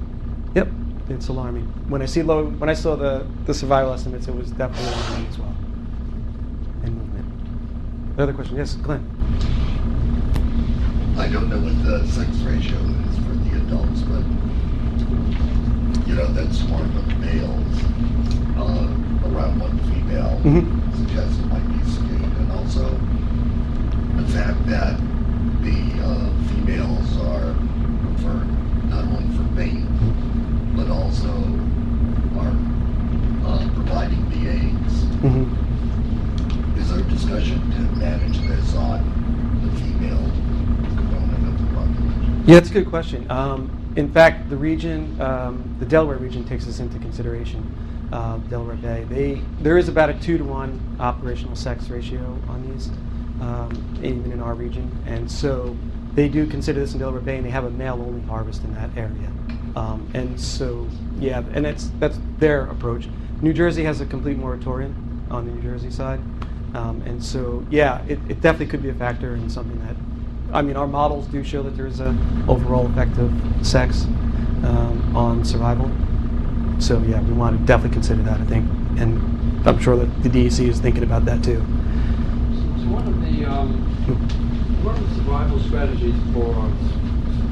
Yep, it's alarming. When I saw the survival estimates, it was definitely alarming as well. And movement. Another question? Yes, Glenn. I don't know what the sex ratio is for the adults, but that swarm of males around one female suggests it might be skewed, and also the fact that the females are preferred not only for bait, but also are providing the eggs. Is there a discussion to manage this on the female component of the population? Yeah, that's a good question. In fact, the region, the Delaware region takes this into consideration. Delaware Bay, there is about a 2-to-1 operational sex ratio on these, even in our region, and so they do consider this in Delaware Bay, and they have a male-only harvest in that area, and so yeah, and that's their approach. New Jersey has a complete moratorium on the New Jersey side, and so yeah, it definitely could be a factor in something that. I mean, our models do show that there's an overall effect of sex on survival. So yeah, we want to definitely consider that, I think, and I'm sure that the DEC is thinking about that too. So one of the survival strategies for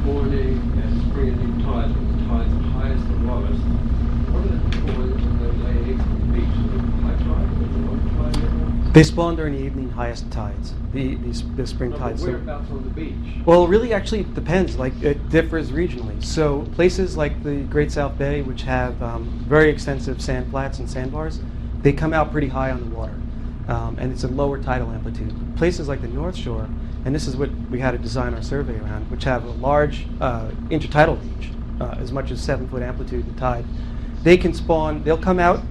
spawning and spring and new tides, when the tides are highest and lowest, what are the people when they lay eggs on the beach? Is it high tide or the low tide level? They spawn during the evening highest tides, the spring tides. But whereabouts on the beach? Well, really, actually, it depends. Like, it differs regionally. So places like the Great South Bay, which have very extensive sand flats and sandbars, they come out pretty high on the water, and it's a lower tidal amplitude. Places like the North Shore, and this is what we had to design our survey around, which have a large intertidal range, as much as 7-foot amplitude the tide. They can spawn. They'll come out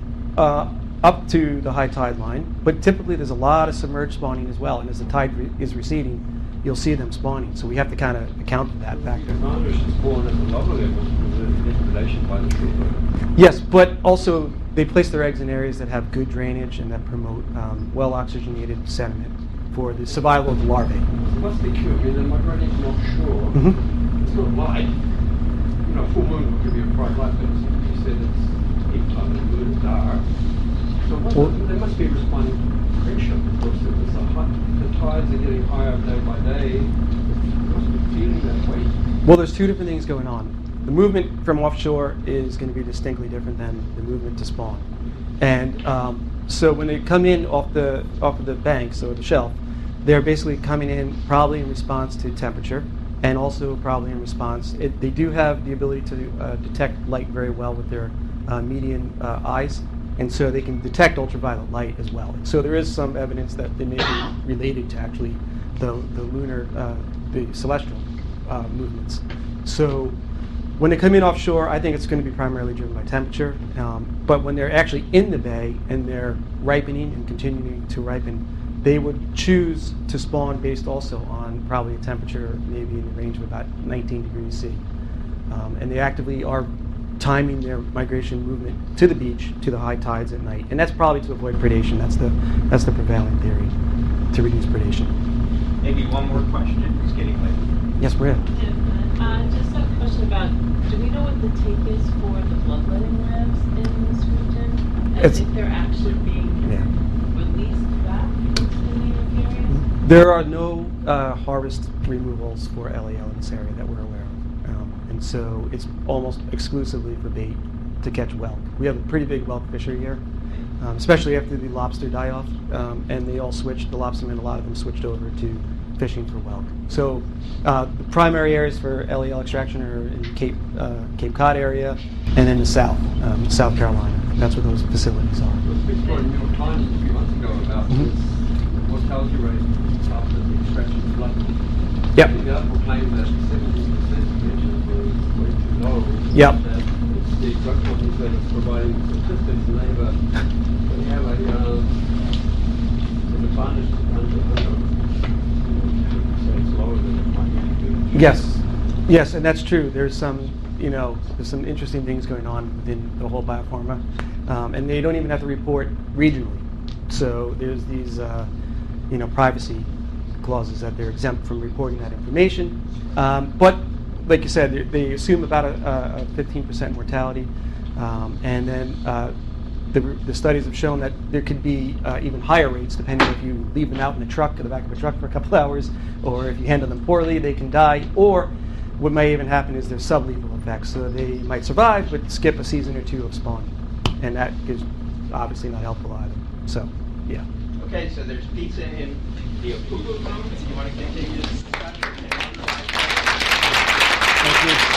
up to the high tide line, but typically there's a lot of submerged spawning as well, and as the tide is receding, you'll see them spawning. So we have to kind of account for that factor. Advantage to spawn at the lower levels because of the predation by the shorebird. Yes, but also they place their eggs in areas that have good drainage and that promote well-oxygenated sediment for the survival of the larvae. What's the cure? I mean, the migrating from offshore, it's not light. Full moon could be a bright light, but you said it's heat time and the moon is dark. So they must be responding pressure, because if the tides are getting higher day by day, you must be feeling that weight. Well, there's two different things going on. The movement from offshore is going to be distinctly different than the movement to spawn. And so when they come in off of the banks or the shelf, they're basically coming in probably in response to temperature, and also probably in response. They do have the ability to detect light very well with their median eyes, and so they can detect ultraviolet light as well. So there is some evidence that they may be related to actually the lunar, the celestial movements. So when they come in offshore, I think it's going to be primarily driven by temperature. But when they're actually in the bay and they're ripening and continuing to ripen, they would choose to spawn based also on probably a temperature maybe in the range of about 19 degrees C. And they actively are timing their migration movement to the beach, to the high tides at night. And that's probably to avoid predation. That's the prevailing theory, to reduce predation. Maybe one more question. It's getting late. Yes, Maria. Just a question about, do we know what the take is for the bloodletting revs in this region? As if they're actually being released back into the native areas? There are no harvest removals for LAL in this area that we're aware of. And so it's almost exclusively for bait to catch whelk. We have a pretty big whelk fishery here, especially after the lobster die-off. And they all switched, the lobstermen, a lot of them switched over to fishing for whelk. So the primary areas for LAL extraction are in Cape Cod area and in the south, South Carolina. That's where those facilities are. There was a big story in the New York Times a few months ago about this mortality rate after the extraction of blood. Yep. The article claimed that 70% was way too low. Yep. That it's the drug companies that are providing statistics, and they have an advantage under lower than it might be. Yes, and that's true. There's some interesting things going on within the whole biopharma, and they don't even have to report regionally. So there's these, privacy clauses that they're exempt from reporting that information. But like you said, they assume about a 15% mortality, and then the studies have shown that there could be even higher rates depending if you leave them out in the truck, in the back of a truck for a couple hours, or if you handle them poorly, they can die. Or what may even happen is there's sublethal effects, so they might survive but skip a season or two of spawning, and that is obviously not helpful either. So, yeah. Okay, so there's pizza in the Acoustic room. If you want to continue this discussion. Thank you.